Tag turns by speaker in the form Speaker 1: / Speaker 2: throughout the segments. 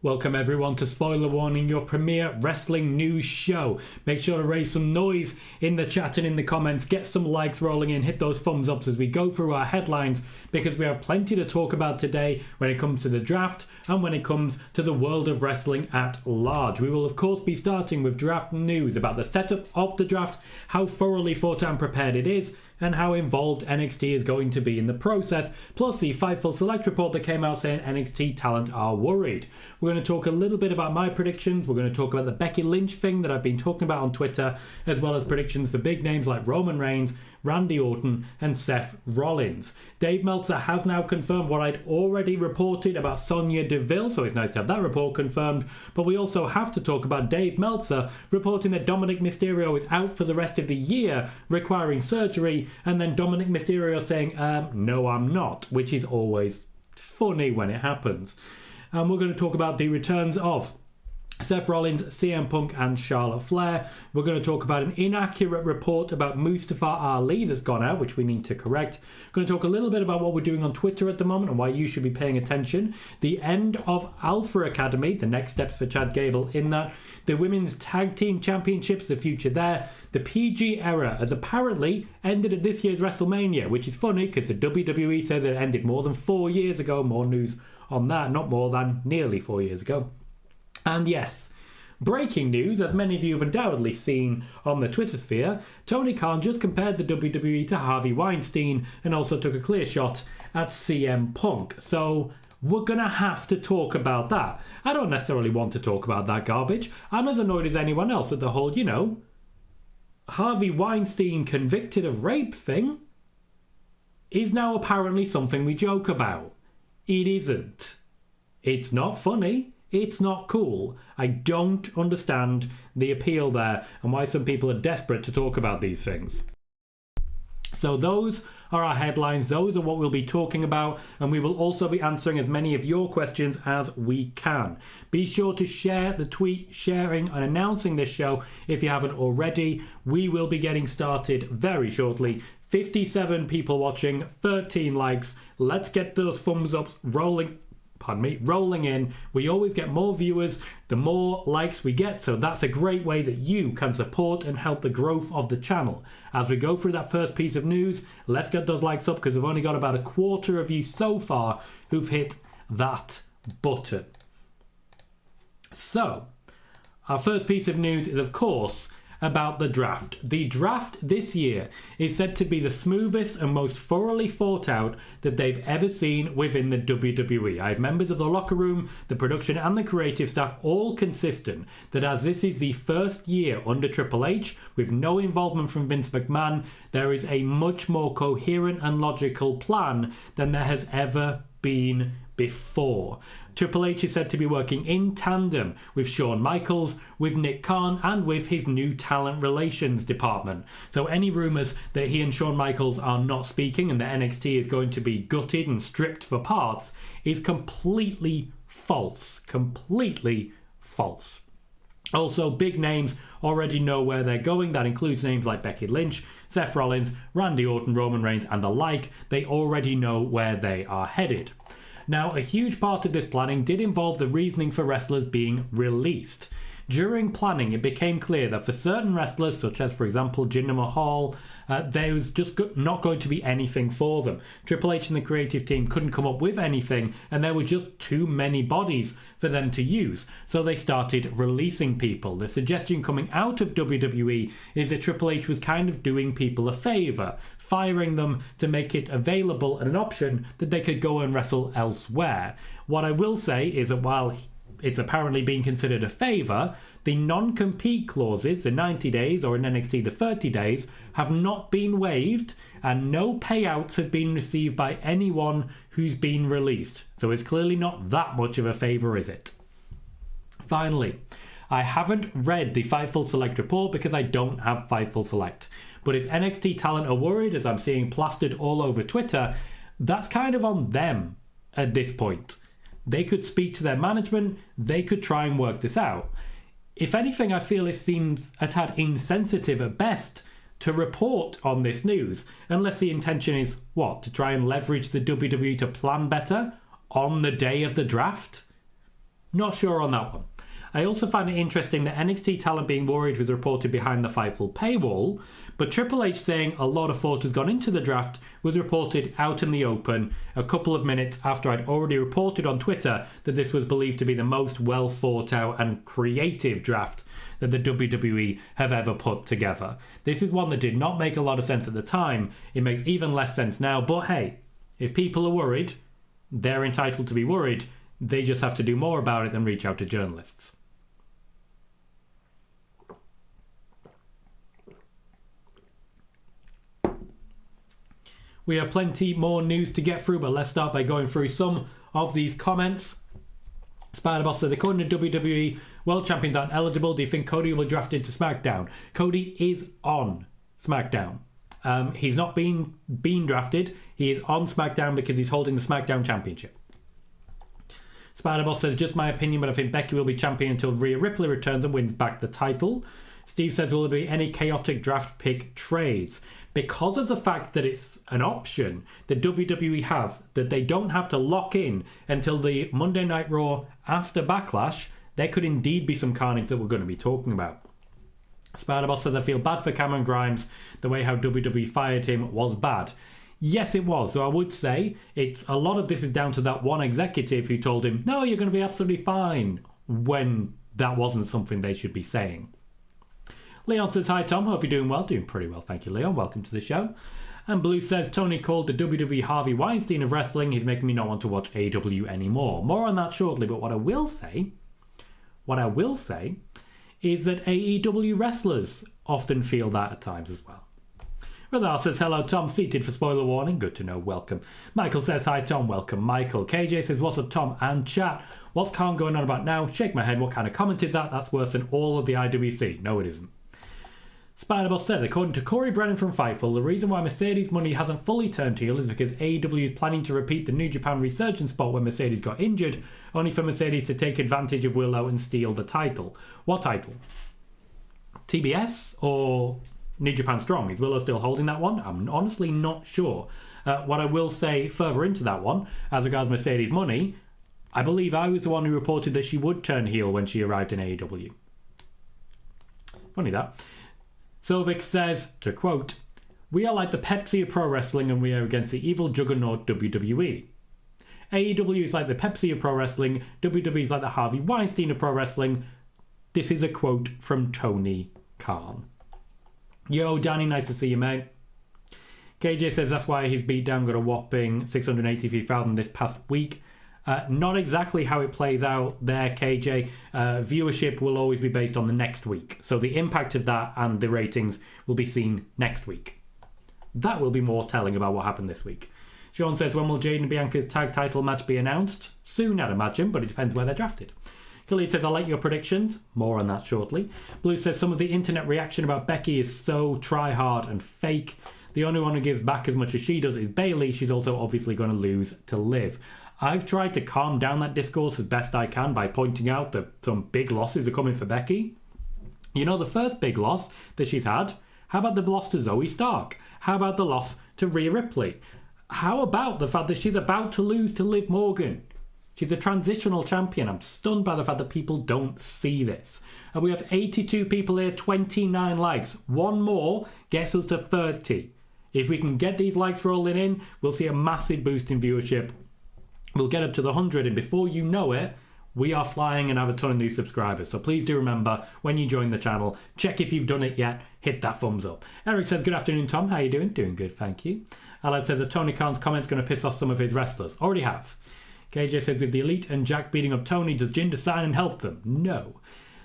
Speaker 1: Welcome everyone to Spoiler Warning, your premier wrestling news show. Make sure to raise some noise in the chat and in the comments, get some likes rolling in, hit those thumbs ups as we go through our headlines, because we have plenty to talk about today when it comes to the draft and when it comes to the world of wrestling at large. We will of course be starting with draft news about the setup of the draft, how thoroughly thought and prepared it is, and how involved NXT is going to be in the process, plus the Fightful Select report that came out saying NXT talent are worried. We're going to talk a little bit about my predictions, we're going to talk about the Becky Lynch thing that I've been talking about on Twitter, as well as predictions for big names like Roman Reigns, Randy Orton and Seth Rollins. Dave Meltzer has now confirmed what I'd already reported about Sonya Deville, so it's nice to have that report confirmed, but we also have to talk about Dave Meltzer reporting that Dominik Mysterio is out for the rest of the year, requiring surgery, and then Dominik Mysterio saying, no I'm not, which is always funny when it happens. And we're going to talk about the returns of Seth Rollins, CM Punk and Charlotte Flair. We're going to talk about an inaccurate report about Mustafa Ali that's gone out, which we need to correct. We're going to talk a little bit about what we're doing on Twitter at the moment and why you should be paying attention. The end of Alpha Academy, the next steps for Chad Gable in that. The Women's Tag Team Championships, the future there. The PG era has apparently ended at this year's WrestleMania, which is funny because the WWE said that it ended more than 4 years ago. More news on that, not more than nearly 4 years ago. And yes, breaking news, as many of you have undoubtedly seen on the Twitter sphere, Tony Khan just compared the WWE to Harvey Weinstein and also took a clear shot at CM Punk. So we're going to have to talk about that. I don't necessarily want to talk about that garbage. I'm as annoyed as anyone else at the whole, Harvey Weinstein convicted of rape thing is now apparently something we joke about. It isn't. It's not funny. It's not cool. I don't understand the appeal there and why some people are desperate to talk about these things. So those are our headlines. Those are what we'll be talking about, and we will also be answering as many of your questions as we can. Be sure to share the tweet sharing and announcing this show if you haven't already. We will be getting started very shortly. 57 people watching, 13 likes. Let's get those thumbs ups rolling in. We always get more viewers the more likes we get, so that's a great way that you can support and help the growth of the channel. As we go through that first piece of news, let's get those likes up because we've only got about a quarter of you so far who've hit that button. So our first piece of news is of course about the draft. The draft this year is said to be the smoothest and most thoroughly thought out that they've ever seen within the WWE. I have members of the locker room, the production and the creative staff all consistent that as this is the first year under Triple H with no involvement from Vince McMahon, there is a much more coherent and logical plan than there has ever been before. Triple H is said to be working in tandem with Shawn Michaels, with Nick Khan, and with his new talent relations department. So any rumours that he and Shawn Michaels are not speaking and that NXT is going to be gutted and stripped for parts is completely false. Completely false. Also, big names already know where they're going. That includes names like Becky Lynch, Seth Rollins, Randy Orton, Roman Reigns, and the like. They already know where they are headed. Now, a huge part of this planning did involve the reasoning for wrestlers being released. During planning, it became clear that for certain wrestlers, such as, for example, Jinder Mahal, there was just not going to be anything for them. Triple H and the creative team couldn't come up with anything, and there were just too many bodies for them to use. So they started releasing people. The suggestion coming out of WWE is that Triple H was kind of doing people a favour, firing them to make it available and an option that they could go and wrestle elsewhere. What I will say is that while it's apparently being considered a favour, the non-compete clauses, the 90 days or in NXT the 30 days, have not been waived and no payouts have been received by anyone who's been released. So it's clearly not that much of a favour, is it? Finally, I haven't read the Fightful Select report because I don't have Fightful Select. But if NXT talent are worried, as I'm seeing plastered all over Twitter, that's kind of on them at this point. They could speak to their management, they could try and work this out. If anything, I feel it seems a tad insensitive at best to report on this news, unless the intention is, what, to try and leverage the WWE to plan better on the day of the draft? Not sure on that one. I also find it interesting that NXT talent being worried was reported behind the Fightful paywall, but Triple H saying a lot of thought has gone into the draft was reported out in the open a couple of minutes after I'd already reported on Twitter that this was believed to be the most well thought out and creative draft that the WWE have ever put together. This is one that did not make a lot of sense at the time. It makes even less sense now, but hey, if people are worried, they're entitled to be worried. They just have to do more about it than reach out to journalists. We have plenty more news to get through, but let's start by going through some of these comments. Spider-Boss says, according to WWE, world champions aren't eligible. Do you think Cody will be drafted to SmackDown? Cody is on SmackDown. He's not been drafted. He is on SmackDown because he's holding the SmackDown Championship. Spider-Boss says, just my opinion, but I think Becky will be champion until Rhea Ripley returns and wins back the title. Steve says, will there be any chaotic draft pick trades? Because of the fact that it's an option that WWE have, that they don't have to lock in until the Monday Night Raw after Backlash, there could indeed be some carnage that we're going to be talking about. Spider-Boss says, I feel bad for Cameron Grimes. The way how WWE fired him was bad. Yes, it was. So I would say a lot of this is down to that one executive who told him, no, you're going to be absolutely fine, when that wasn't something they should be saying. Leon says, hi Tom, hope you're doing well. Doing pretty well, thank you Leon, welcome to the show. And Blue says, Tony called the WWE Harvey Weinstein of wrestling. He's making me not want to watch AEW anymore. More on that shortly, but what I will say is that AEW wrestlers often feel that at times as well. Razal says, hello Tom, seated for spoiler warning. Good to know, welcome. Michael says, hi Tom, welcome Michael. KJ says, what's up Tom and chat? What's Khan going on about now? Shake my head, what kind of comment is that? That's worse than all of the IWC. No, it isn't. Spider-Boss said, according to Corey Brennan from Fightful, the reason why Mercedes money hasn't fully turned heel is because AEW is planning to repeat the New Japan Resurgence spot when Mercedes got injured, only for Mercedes to take advantage of Willow and steal the title. What title? TBS or New Japan Strong? Is Willow still holding that one? I'm honestly not sure. What I will say further into that one, as regards Mercedes money, I believe I was the one who reported that she would turn heel when she arrived in AEW. Funny that. Silvix says, to quote, we are like the Pepsi of pro wrestling and we are against the evil juggernaut WWE. AEW is like the Pepsi of pro wrestling, WWE is like the Harvey Weinstein of pro wrestling. This is a quote from Tony Khan. Yo, Danny, nice to see you, mate. KJ says that's why his beatdown got a whopping 683,000 this past week. Not exactly how it plays out there, KJ. Viewership will always be based on the next week. So the impact of that and the ratings will be seen next week. That will be more telling about what happened this week. Sean says, when will Jade and Bianca's tag title match be announced? Soon, I'd imagine, but it depends where they're drafted. Khalid says, I like your predictions. More on that shortly. Blue says, some of the internet reaction about Becky is so try-hard and fake. The only one who gives back as much as she does is Bayley. She's also obviously going to lose to Liv. I've tried to calm down that discourse as best I can by pointing out that some big losses are coming for Becky. You know, the first big loss that she's had, how about the loss to Zoe Stark? How about the loss to Rhea Ripley? How about the fact that she's about to lose to Liv Morgan? She's a transitional champion. I'm stunned by the fact that people don't see this. And we have 82 people here, 29 likes. One more gets us to 30. If we can get these likes rolling in, we'll see a massive boost in viewership. We'll get up to the 100, and before you know it, we are flying and have a ton of new subscribers. So please do remember, when you join the channel, check if you've done it yet, hit that thumbs up. Eric says, good afternoon, Tom. How you doing? Doing good, thank you. Alad says that Tony Khan's comment's going to piss off some of his wrestlers. Already have. KJ says, with the Elite and Jack beating up Tony, does Jinder sign and help them? No.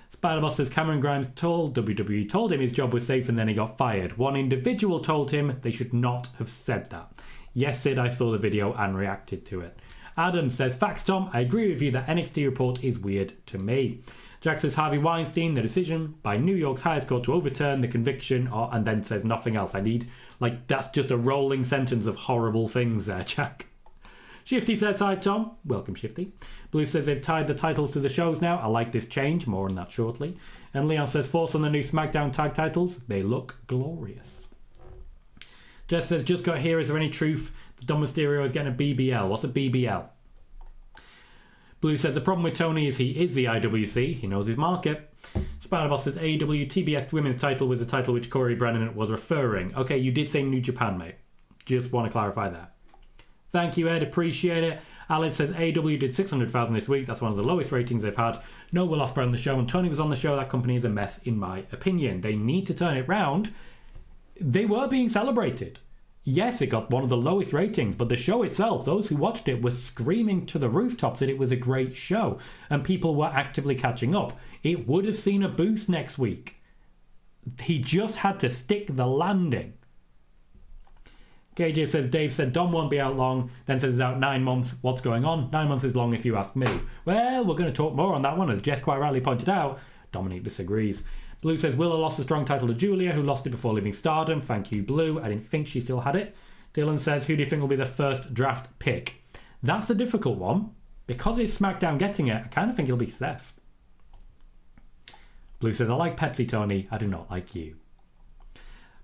Speaker 1: Spider-Boss says, Cameron Grimes told WWE told him his job was safe and then he got fired. One individual told him they should not have said that. Yes, Sid, I saw the video and reacted to it. Adam says, facts Tom, I agree with you that NXT report is weird to me. Jack says, Harvey Weinstein, the decision by New York's highest court to overturn the conviction, and then says nothing else. That's just a rolling sentence of horrible things there, Jack. Shifty says, hi Tom. Welcome, Shifty. Blue says they've tied the titles to the shows now. I like this change. More on that shortly. And Leon says, thoughts on the new SmackDown tag titles? They look glorious. Jess says, just got here. Is there any truth that Dom Mysterio is getting a BBL? What's a BBL? Blue says the problem with Tony is he is the IWC. He knows his market. Spider-Boss says AEW TBS Women's title was a title which Corey Brennan was referring. Okay, you did say New Japan, mate. Just want to clarify that. Thank you, Ed. Appreciate it. Alex says AEW did 600,000 this week. That's one of the lowest ratings they've had. No Will Ospreay on the show, and Tony was on the show. That company is a mess, in my opinion. They need to turn it round. They were being celebrated. Yes, it got one of the lowest ratings, but the show itself, those who watched it were screaming to the rooftops that it was a great show, and people were actively catching up. It would have seen a boost next week. He just had to stick the landing. KJ says, Dave said Dom won't be out long, then says it's out 9 months. What's going on? 9 months is long if you ask me. Well, we're going to talk more on that one, as Jess quite rightly pointed out. Dominik disagrees. Blue says, Willow lost a strong title to Julia, who lost it before leaving Stardom. Thank you, Blue. I didn't think she still had it. Dylan says, who do you think will be the first draft pick? That's a difficult one. Because it's SmackDown getting it, I kind of think it'll be Seth. Blue says, I like Pepsi, Tony. I do not like you.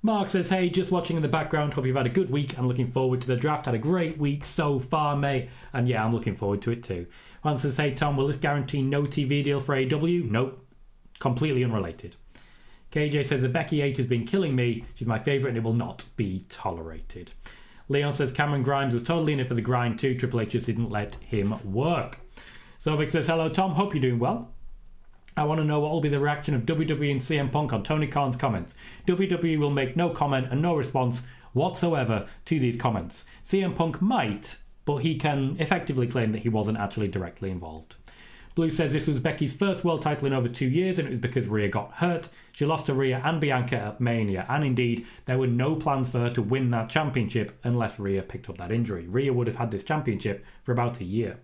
Speaker 1: Mark says, hey, just watching in the background. Hope you've had a good week and looking forward to the draft. Had a great week so far, mate. And yeah, I'm looking forward to it too. Juan says, hey, Tom, will this guarantee no TV deal for AEW? Nope. Completely unrelated. KJ says, the Becky 8 has been killing me. She's my favourite and it will not be tolerated. Leon says, Cameron Grimes was totally in it for the grind too. Triple H just didn't let him work. Sovic says, hello, Tom. Hope you're doing well. I want to know what will be the reaction of WWE and CM Punk on Tony Khan's comments. WWE will make no comment and no response whatsoever to these comments. CM Punk might, but he can effectively claim that he wasn't actually directly involved. Blue says this was Becky's first world title in over 2 years, and it was because Rhea got hurt. She lost to Rhea and Bianca at Mania, and indeed, there were no plans for her to win that championship unless Rhea picked up that injury. Rhea would have had this championship for about a year.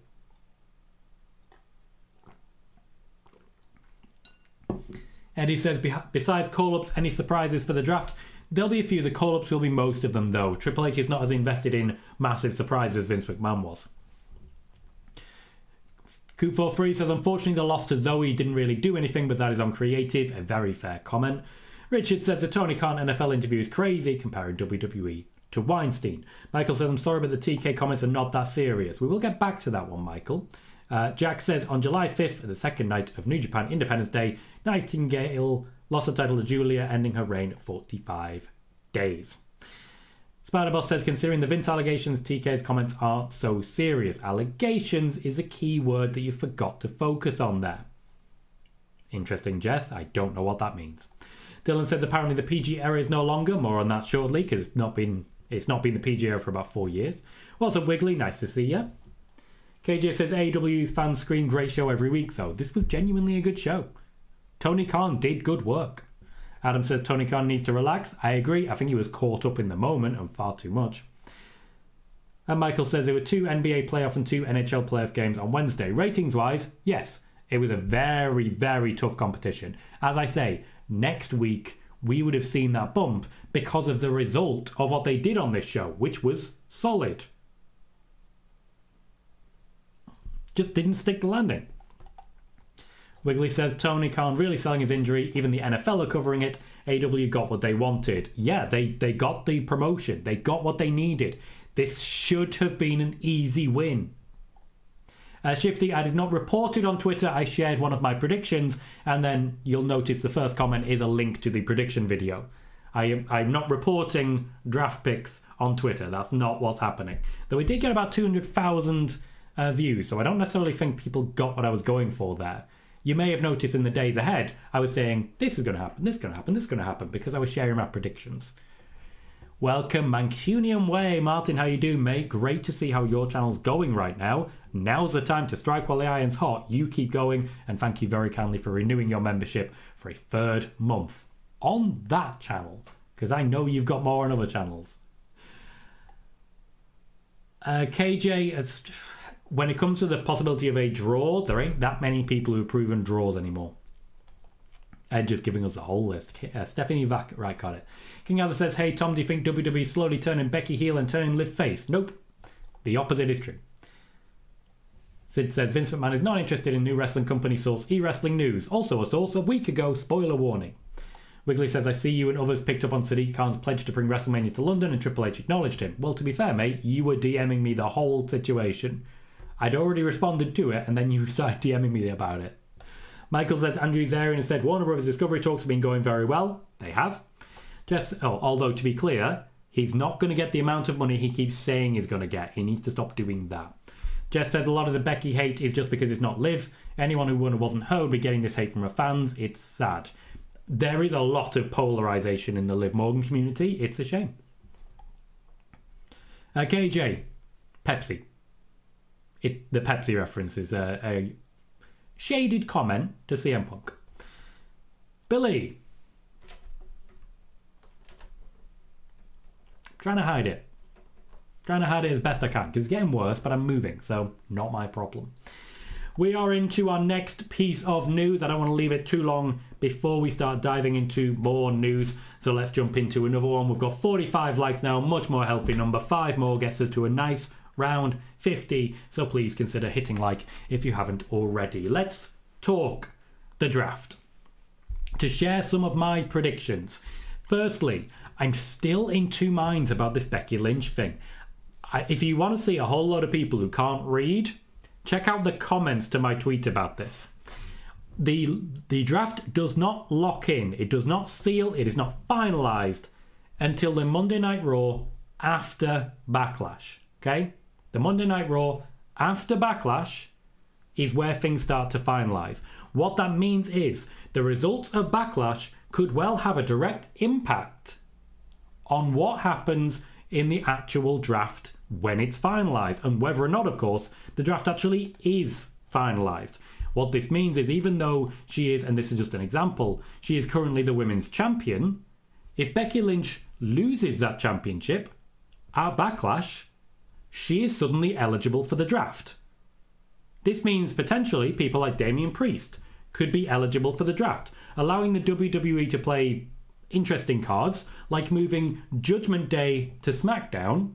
Speaker 1: Eddie says, besides call-ups, any surprises for the draft? There'll be a few. The call-ups will be most of them, though. Triple H is not as invested in massive surprises as Vince McMahon was. Coop43 says, unfortunately, the loss to Zoe didn't really do anything, but that is uncreative. A very fair comment. Richard says, the Tony Khan NFL interview is crazy, comparing WWE to Weinstein. Michael says, I'm sorry, but the TK comments are not that serious. We will get back to that one, Michael. Jack says, on July 5th, the second night of New Japan Independence Day, Nightingale lost the title to Julia, ending her reign at 45 days. Spider-Boss says, considering the Vince allegations, TK's comments aren't so serious. Allegations is a key word that you forgot to focus on there. Interesting, Jess. I don't know what that means. Dylan says, apparently the PG era is no longer. More on that shortly, because it's not been the PG era for about 4 years. What's up, Wiggly? Nice to see you. KJ says, AEW's fans scream great show every week, though. This was genuinely a good show. Tony Khan did good work. Adam says Tony Khan needs to relax. I agree. I think he was caught up in the moment and far too much. And Michael says there were 2 NBA playoff and 2 NHL playoff games on Wednesday. Ratings-wise, yes, it was a very, very tough competition. As I say, next week we would have seen that bump because of the result of what they did on this show, which was solid. Just didn't stick the landing. Wiggly says, Tony Khan really selling his injury. Even the NFL are covering it. AEW got what they wanted. Yeah, they got the promotion. They got what they needed. This should have been an easy win. Shifty, I did not report it on Twitter. I shared one of my predictions. And then you'll notice the first comment is a link to the prediction video. I'm not reporting draft picks on Twitter. That's not what's happening. Though we did get about 200,000 views. So I don't necessarily think people got what I was going for there. You may have noticed in the days ahead, I was saying, this is going to happen, this is going to happen, this is going to happen, because I was sharing my predictions. Welcome, Mancunian Way. Martin, how you doing, mate? Great to see how your channel's going right now. Now's the time to strike while the iron's hot. You keep going, and thank you very kindly for renewing your membership for a 3rd month on that channel, because I know you've got more on other channels. KJ, when it comes to the possibility of a draw, there ain't that many people who've proven draws anymore. Ed just giving us a whole list. Stephanie Vac, right, got it. King Arthur says, hey Tom, do you think WWE slowly turning Becky heel and turning Liv face? Nope. The opposite is true. Sid says, Vince McMahon is not interested in new wrestling company source e-wrestling news. Also a source a week ago, spoiler warning. Wiggly says, I see you and others picked up on Sadiq Khan's pledge to bring WrestleMania to London and Triple H acknowledged him. Well, to be fair, mate, you were DMing me the whole situation. I'd already responded to it, and then you started DMing me about it. Michael says, Andrew Zarian has said, Warner Brothers Discovery talks have been going very well. They have. Although, to be clear, he's not going to get the amount of money he keeps saying he's going to get. He needs to stop doing that. Jess says, a lot of the Becky hate is just because it's not Liv. Anyone who won or wasn't her will be getting this hate from her fans. It's sad. There is a lot of polarization in the Liv Morgan community. It's a shame. KJ, Pepsi. The Pepsi reference is a shaded comment to CM Punk. Billy. Trying to hide it. Trying to hide it as best I can, because it's getting worse, but I'm moving, so not my problem. We are into our next piece of news. I don't want to leave it too long before we start diving into more news, so let's jump into another one. We've got 45 likes now, much more healthy number. 5 more gets us to a nice round 50, so please consider hitting like if you haven't already. Let's talk the draft. To share some of my predictions. Firstly, I'm still in two minds about this Becky Lynch thing. If you want to see a whole lot of people who can't read, check out the comments to my tweet about this. The draft does not lock in. It does not seal. It is not finalized until the Monday Night Raw after Backlash. Okay? The Monday Night Raw after Backlash is where things start to finalize. What that means is the results of Backlash could well have a direct impact on what happens in the actual draft when it's finalized, and whether or not, of course, the draft actually is finalized. What this means is, even though she is, and this is just an example, she is currently the women's champion, if Becky Lynch loses that championship at Backlash, she is suddenly eligible for the draft. This means potentially people like Damian Priest could be eligible for the draft, allowing the WWE to play interesting cards, like moving Judgment Day to SmackDown.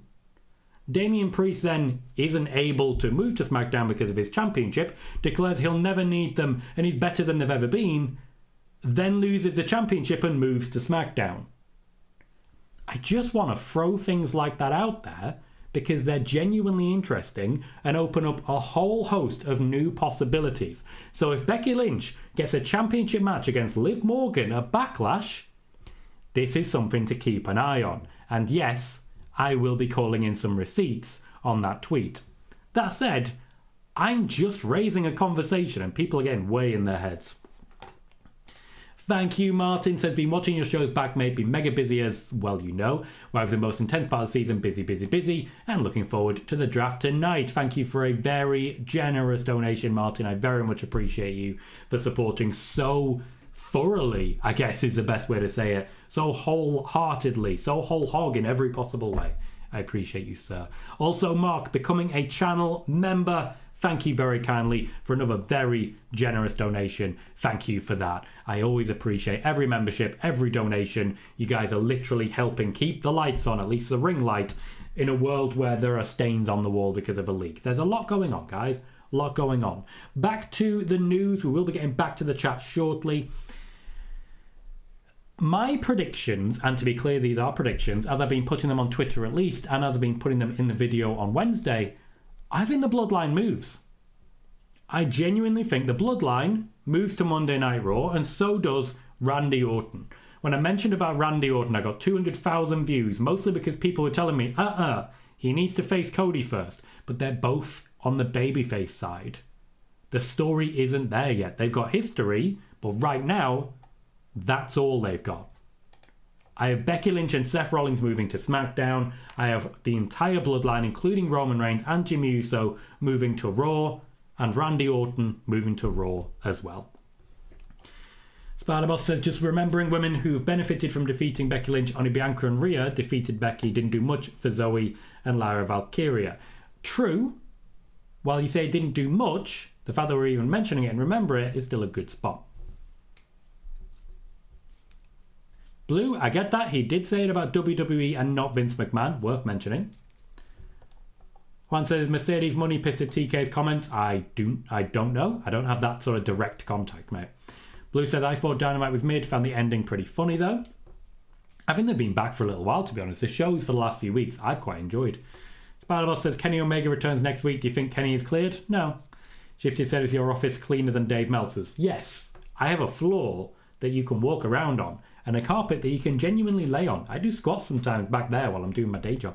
Speaker 1: Damian Priest then isn't able to move to SmackDown because of his championship, declares he'll never need them and he's better than they've ever been, then loses the championship and moves to SmackDown. I just want to throw things like that out there because they're genuinely interesting and open up a whole host of new possibilities. So if Becky Lynch gets a championship match against Liv Morgan at Backlash, this is something to keep an eye on. And yes, I will be calling in some receipts on that tweet. That said, I'm just raising a conversation and people are getting way in their heads. Thank you, Martin. Says, been watching your shows back, mate. Been mega busy as well, you know. Well, the most intense part of the season. Busy. And looking forward to the draft tonight. Thank you for a very generous donation, Martin. I very much appreciate you for supporting so thoroughly, I guess is the best way to say it. So wholeheartedly, so whole hog in every possible way. I appreciate you, sir. Also, Mark, becoming a channel member. Thank you very kindly for another very generous donation. Thank you for that. I always appreciate every membership, every donation. You guys are literally helping keep the lights on, at least the ring light, in a world where there are stains on the wall because of a leak. There's a lot going on, guys. A lot going on. Back to the news. We will be getting back to the chat shortly. My predictions, and to be clear, these are predictions, as I've been putting them on Twitter at least, and as I've been putting them in the video on Wednesday, I think the Bloodline moves. I genuinely think the Bloodline moves to Monday Night Raw, and so does Randy Orton. When I mentioned about Randy Orton, I got 200,000 views, mostly because people were telling me, he needs to face Cody first. But they're both on the babyface side. The story isn't there yet. They've got history, but right now, that's all they've got. I have Becky Lynch and Seth Rollins moving to SmackDown. I have the entire Bloodline, including Roman Reigns and Jimmy Uso, moving to Raw, and Randy Orton moving to Raw as well. Spider-Boss says, just remembering women who've benefited from defeating Becky Lynch, only Bianca and Rhea defeated Becky, didn't do much for Zoe and Lyra Valkyria. True, while you say it didn't do much, the fact that we're even mentioning it and remember it is still a good spot. Blue, I get that. He did say it about WWE and not Vince McMahon. Worth mentioning. Juan says, Mercedes money pissed at TK's comments. I don't know. I don't have that sort of direct contact, mate. Blue says, I thought Dynamite was mid. Found the ending pretty funny, though. I think they've been back for a little while, to be honest. The shows for the last few weeks, I've quite enjoyed. Spider-Boss says, Kenny Omega returns next week. Do you think Kenny is cleared? No. Shifty said, is your office cleaner than Dave Meltzer's? Yes. I have a floor that you can walk around on and a carpet that you can genuinely lay on. I do squats sometimes back there while I'm doing my day job.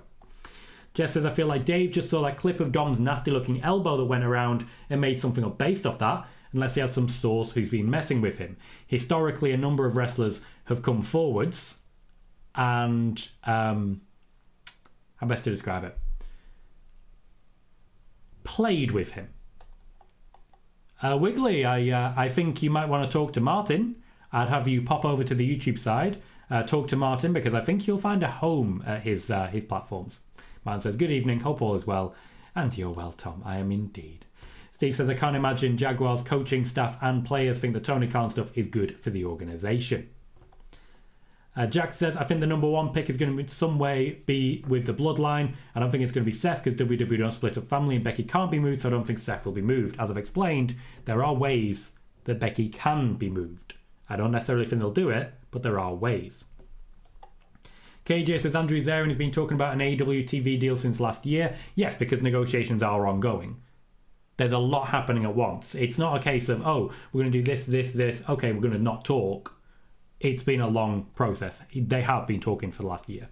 Speaker 1: Jess says, I feel like Dave just saw that clip of Dom's nasty-looking elbow that went around and made something up based off that, unless he has some source who's been messing with him. Historically, a number of wrestlers have come forwards and, how best to describe it? Played with him. Wiggly, I think you might want to talk to Martin. I'd have you pop over to the YouTube side, talk to Martin, because I think you'll find a home at his platforms. Martin says, good evening, hope all is well. And you're well, Tom, I am indeed. Steve says, I can't imagine Jaguars coaching staff and players think the Tony Khan stuff is good for the organisation. Jack says, I think the number one pick is going to in some way be with the Bloodline. I don't think it's going to be Seth because WWE don't split up family and Becky can't be moved, so I don't think Seth will be moved. As I've explained, there are ways that Becky can be moved. I don't necessarily think they'll do it, but there are ways. KJ says, Andrew Zarin has been talking about an AEW TV deal since last year. Yes, because negotiations are ongoing. There's a lot happening at once. It's not a case of, oh, we're going to do this. Okay, we're going to not talk. It's been a long process. They have been talking for the last year.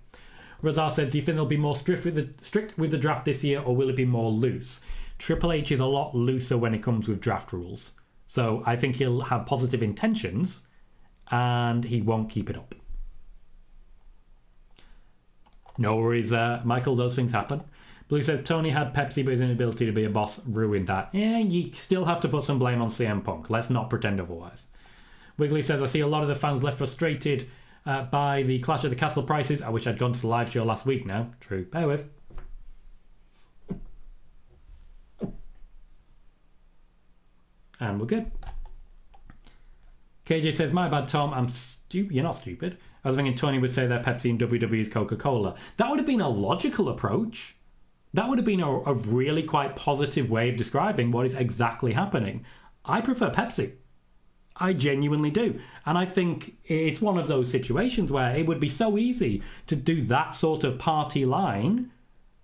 Speaker 1: Razar says, do you think they'll be more strict with the draft this year, or will it be more loose? Triple H is a lot looser when it comes with draft rules. So I think he'll have positive intentions, and he won't keep it up. No worries, Michael, those things happen. Blue says, Tony had Pepsi, but his inability to be a boss ruined that. Yeah, you still have to put some blame on CM Punk. Let's not pretend otherwise. Wiggly says, I see a lot of the fans left frustrated by the Clash of the Castle prices. I wish I'd gone to the live show last week now. True. Bear with. And we're good. KJ says, my bad, Tom. I'm stupid. You're not stupid. I was thinking Tony would say that Pepsi and WWE is Coca-Cola. That would have been a logical approach. That would have been a really quite positive way of describing what is exactly happening. I prefer Pepsi. I genuinely do. And I think it's one of those situations where it would be so easy to do that sort of party line.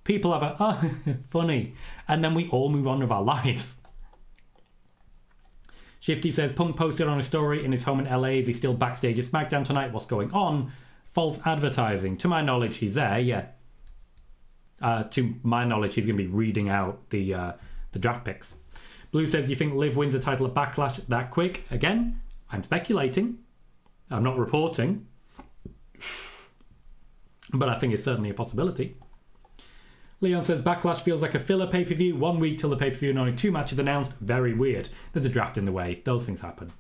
Speaker 1: People have oh, funny. And then we all move on with our lives. Shifty says, Punk posted on a story in his home in LA. Is he still backstage at SmackDown tonight? What's going on? False advertising. To my knowledge, he's there, yeah. To my knowledge, he's going to be reading out the draft picks. Blue says, you think Liv wins the title at Backlash that quick? Again, I'm speculating. I'm not reporting. But I think it's certainly a possibility. Leon says, Backlash feels like a filler pay-per-view. 1 week till the pay-per-view and only 2 matches announced. Very weird. There's a draft in the way. Those things happen.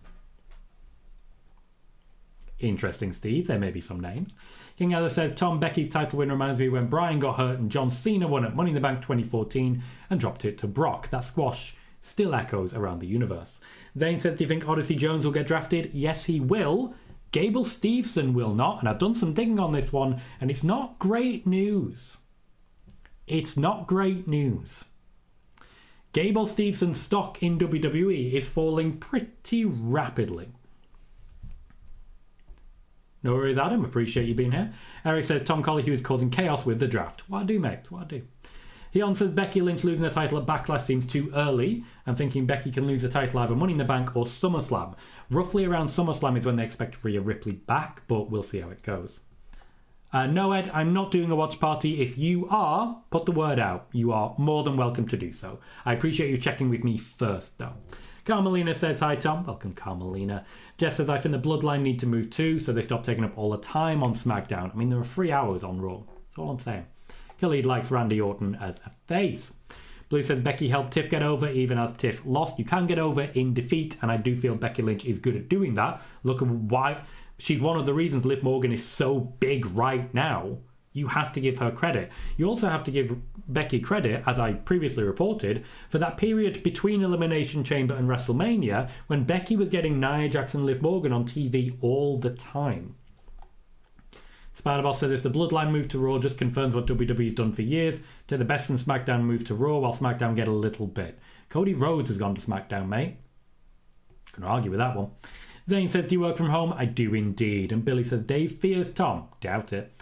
Speaker 1: Interesting, Steve. There may be some names. King Ella says, Tom, Becky's title win reminds me when Bryan got hurt and John Cena won at Money in the Bank 2014 and dropped it to Brock. That squash still echoes around the universe. Zane says, do you think Odyssey Jones will get drafted? Yes, he will. Gable Steveson will not. And I've done some digging on this one, and it's not great news. It's not great news. Gable Stevenson's stock in WWE is falling pretty rapidly. No worries, Adam. Appreciate you being here. Eric says, Tom Colohue is causing chaos with the draft. What I do, mate. What I do. Heon says, Becky Lynch losing the title at Backlash seems too early. I'm thinking Becky can lose the title either Money in the Bank or SummerSlam. Roughly around SummerSlam is when they expect Rhea Ripley back, but we'll see how it goes. No, Ed, I'm not doing a watch party. If you are, put the word out. You are more than welcome to do so. I appreciate you checking with me first, though. Carmelina says, hi, Tom. Welcome, Carmelina. Jess says, I think the Bloodline need to move too, so they stop taking up all the time on SmackDown. I mean, there are 3 hours on Raw. That's all I'm saying. Khalid likes Randy Orton as a face. Blue says, Becky helped Tiff get over, even as Tiff lost. You can get over in defeat, and I do feel Becky Lynch is good at doing that. Look at why... She's one of the reasons Liv Morgan is so big right now. You have to give her credit. You also have to give Becky credit, as I previously reported, for that period between Elimination Chamber and WrestleMania when Becky was getting Nia Jax and Liv Morgan on TV all the time. Spider-Boss says, if the Bloodline move to Raw just confirms what WWE's done for years, to the best from SmackDown move to Raw while SmackDown get a little bit. Cody Rhodes has gone to SmackDown, mate. Can argue with that one. Zane says, do you work from home? I do indeed. And Billy says, Dave fears Tom. Doubt it.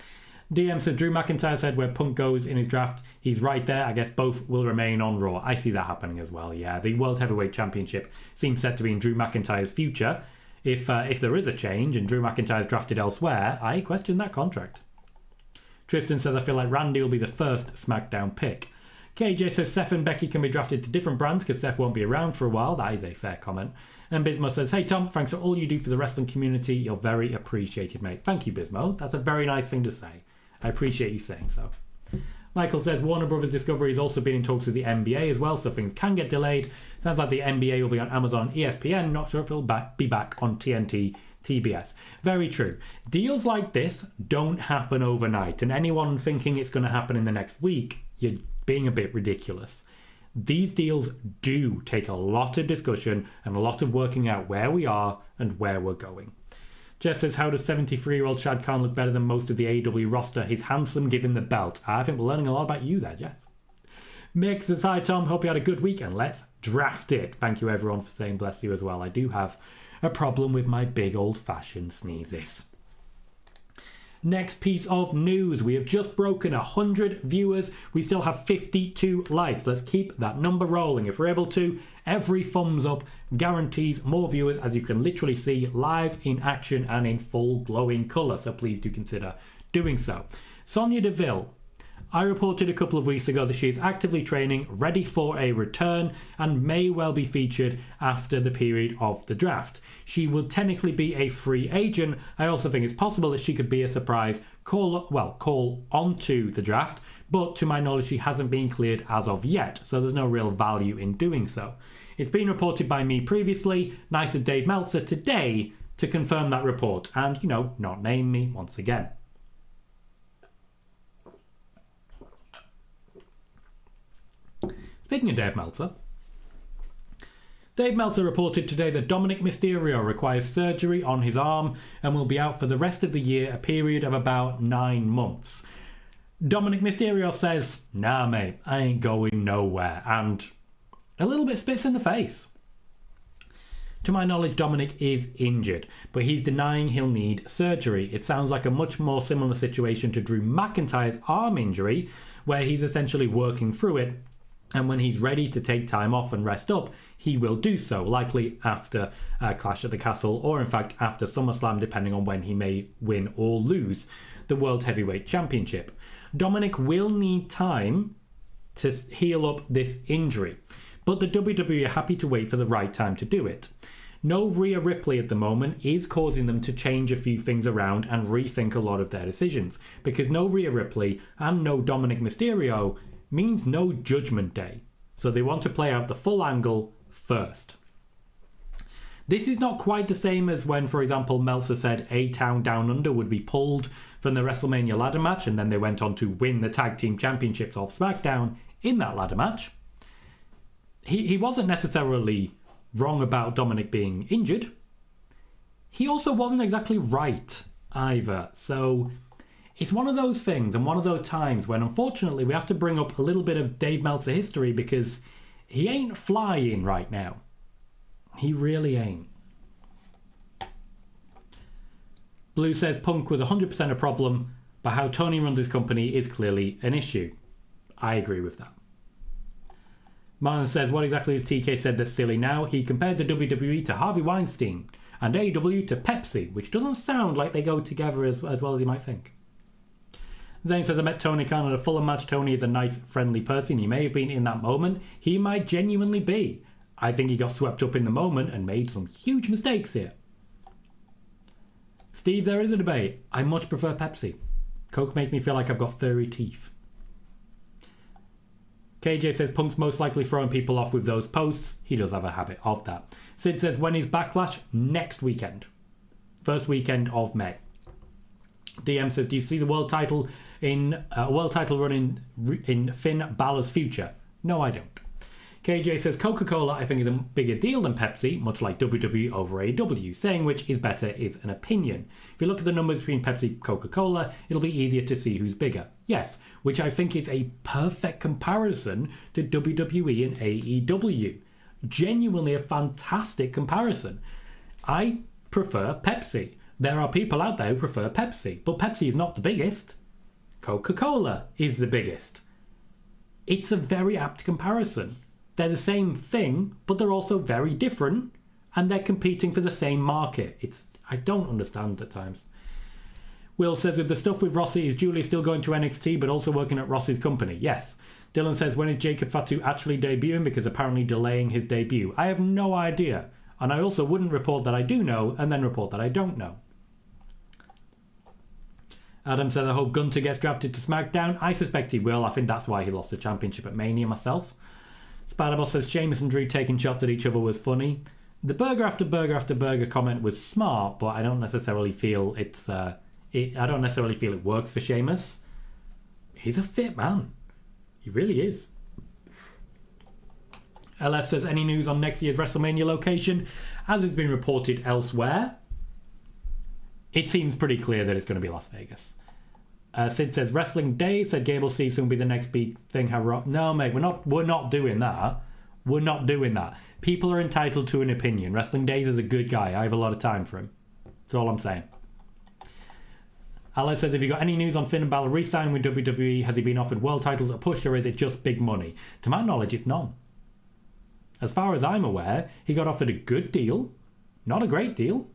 Speaker 1: DM says Drew McIntyre said where Punk goes in his draft, he's right there. I guess both will remain on Raw. I see that happening as well, yeah. The World Heavyweight Championship seems set to be in Drew McIntyre's future. If there is a change and Drew McIntyre's drafted elsewhere, I question that contract. Tristan says, I feel like Randy will be the first SmackDown pick. KJ says Seth and Becky can be drafted to different brands because Seth won't be around for a while. That is a fair comment. And Bismo says, hey Tom, thanks for all you do for the wrestling community. You're very appreciated, mate. Thank you, Bismo. That's a very nice thing to say. I appreciate you saying so. Michael says Warner Brothers Discovery has also been in talks with the NBA as well, so things can get delayed. Sounds like the NBA will be on Amazon ESPN. Not sure if it'll be back on TNT TBS. Very true. Deals like this don't happen overnight, and anyone thinking it's going to happen in the next week, you're being a bit ridiculous. These deals do take a lot of discussion and a lot of working out where we are and where we're going. Jess says, how does 73-year-old Shad Khan look better than most of the AEW roster? He's handsome given the belt. I think we're learning a lot about you there, Jess. Mick says, hi Tom, hope you had a good week and let's draft it. Thank you everyone for saying bless you as well. I do have a problem with my big old-fashioned sneezes. Next piece of news. We have just broken 100 viewers. We still have 52 likes. Let's keep that number rolling. If we're able to, every thumbs up guarantees more viewers, as you can literally see live in action and in full glowing colour. So please do consider doing so. Sonya Deville. I reported a couple of weeks ago that she is actively training, ready for a return, and may well be featured after the period of the draft. She will technically be a free agent. I also think it's possible that she could be a surprise call onto the draft, but to my knowledge she hasn't been cleared as of yet, so there's no real value in doing so. It's been reported by me previously, nice of Dave Meltzer today to confirm that report, and, not name me once again. Speaking of Dave Meltzer, Dave Meltzer reported today that Dominik Mysterio requires surgery on his arm and will be out for the rest of the year, a period of about 9 months. Dominik Mysterio says, nah mate, I ain't going nowhere, and a little bit spits in the face. To my knowledge, Dominik is injured, but he's denying he'll need surgery. It sounds like a much more similar situation to Drew McIntyre's arm injury, where he's essentially working through it, and when he's ready to take time off and rest up, he will do so, likely after Clash at the Castle, or in fact after SummerSlam, depending on when he may win or lose the World Heavyweight Championship. Dominik will need time to heal up this injury, but the WWE are happy to wait for the right time to do it. No Rhea Ripley at the moment is causing them to change a few things around and rethink a lot of their decisions, because no Rhea Ripley and no Dominik Mysterio means no Judgment Day, so they want to play out the full angle first. This is not quite the same as when, for example, Meltzer said A-Town Down Under would be pulled from the WrestleMania ladder match, and then they went on to win the tag team championships of SmackDown in that ladder match. He wasn't necessarily wrong about Dominik being injured. He also wasn't exactly right either, so it's one of those things and one of those times when, unfortunately, we have to bring up a little bit of Dave Meltzer history because he ain't flying right now. He really ain't. Blue says Punk was 100% a problem, but how Tony runs his company is clearly an issue. I agree with that. Martin says, what exactly has TK said that's silly now? He compared the WWE to Harvey Weinstein and AEW to Pepsi, which doesn't sound like they go together as well as you might think. Zane says, I met Tony Khan at a Fulham match. Tony is a nice, friendly person. He may have been in that moment. He might genuinely be. I think he got swept up in the moment and made some huge mistakes here. Steve, there is a debate. I much prefer Pepsi. Coke makes me feel like I've got furry teeth. KJ says, Punk's most likely throwing people off with those posts. He does have a habit of that. Sid says, when is Backlash? Next weekend. First weekend of May. DM says, do you see the world title in a world title run in Finn Balor's future? No, I don't. KJ says, Coca-Cola I think is a bigger deal than Pepsi, much like WWE over AEW. Saying which is better is an opinion. If you look at the numbers between Pepsi and Coca-Cola, it'll be easier to see who's bigger. Yes, which I think is a perfect comparison to WWE and AEW. Genuinely a fantastic comparison. I prefer Pepsi. There are people out there who prefer Pepsi, but Pepsi is not the biggest. Coca-Cola is the biggest. It's a very apt comparison. They're the same thing, but they're also very different, and they're competing for the same market. I don't understand at times. Will says, with the stuff with Rossi, is Julie still going to NXT but also working at Rossi's company? Yes. Dylan says, when is Jacob Fatu actually debuting? Because apparently delaying his debut. I have no idea. And I also wouldn't report that I do know and then report that I don't know. Adam says, I hope Gunter gets drafted to SmackDown. I suspect he will. I think that's why he lost the championship at Mania myself. Spiderboss says, Sheamus and Drew taking shots at each other was funny. The burger after burger after burger comment was smart, but I don't necessarily feel I don't necessarily feel it works for Sheamus. He's a fit man. He really is. LF says, any news on next year's WrestleMania location? As it's been reported elsewhere, it seems pretty clear that it's going to be Las Vegas. Sid says, Wrestling Day, said Gable Steveson will be the next big thing. No, mate, we're not doing that. We're not doing that. People are entitled to an opinion. Wrestling Days is a good guy. I have a lot of time for him. That's all I'm saying. Alex says, have you got any news on Finn Balor re-signing with WWE? Has he been offered world titles at push, or is it just big money? To my knowledge, it's none. As far as I'm aware, he got offered a good deal. Not a great deal.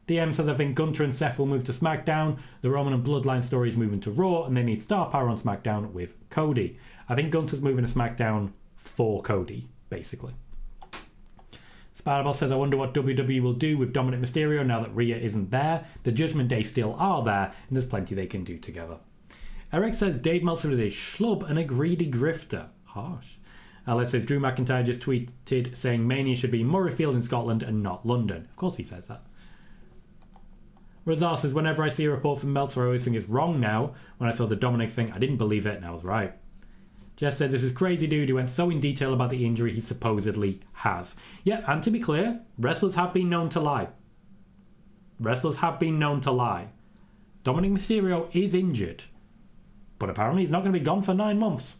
Speaker 1: DM says, I think Gunter and Seth will move to SmackDown. The Roman and Bloodline story is moving to Raw, and they need star power on SmackDown with Cody. I think Gunter's moving to SmackDown for Cody, basically. Spiderboss says, I wonder what WWE will do with Dominik Mysterio now that Rhea isn't there. The Judgment Day still are there, and there's plenty they can do together. Eric says, Dave Meltzer is a schlub and a greedy grifter. Harsh. Alex says, Drew McIntyre just tweeted saying Mania should be Murrayfield in Scotland and not London. Of course he says that. Razar says, whenever I see a report from Meltzer, I always think it's wrong now. When I saw the Dominik thing, I didn't believe it, and I was right. Jess said, this is crazy dude who went so in detail about the injury he supposedly has. Yeah, and to be clear, wrestlers have been known to lie. Wrestlers have been known to lie. Dominik Mysterio is injured, but apparently he's not going to be gone for 9 months.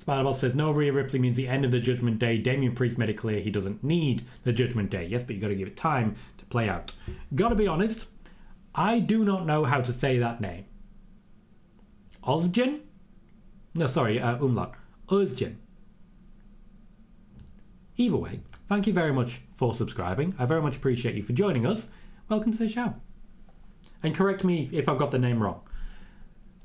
Speaker 1: Spiderboss says, no, Rhea Ripley means the end of the Judgment Day. Damian Priest made it clear he doesn't need the Judgment Day. Yes, but you got to give it time to play out. Gotta be honest, I do not know how to say that name. Ozgen? No, sorry, umlaut. Ozgen. Either way, thank you very much for subscribing. I very much appreciate you for joining us. Welcome to the show. And correct me if I've got the name wrong.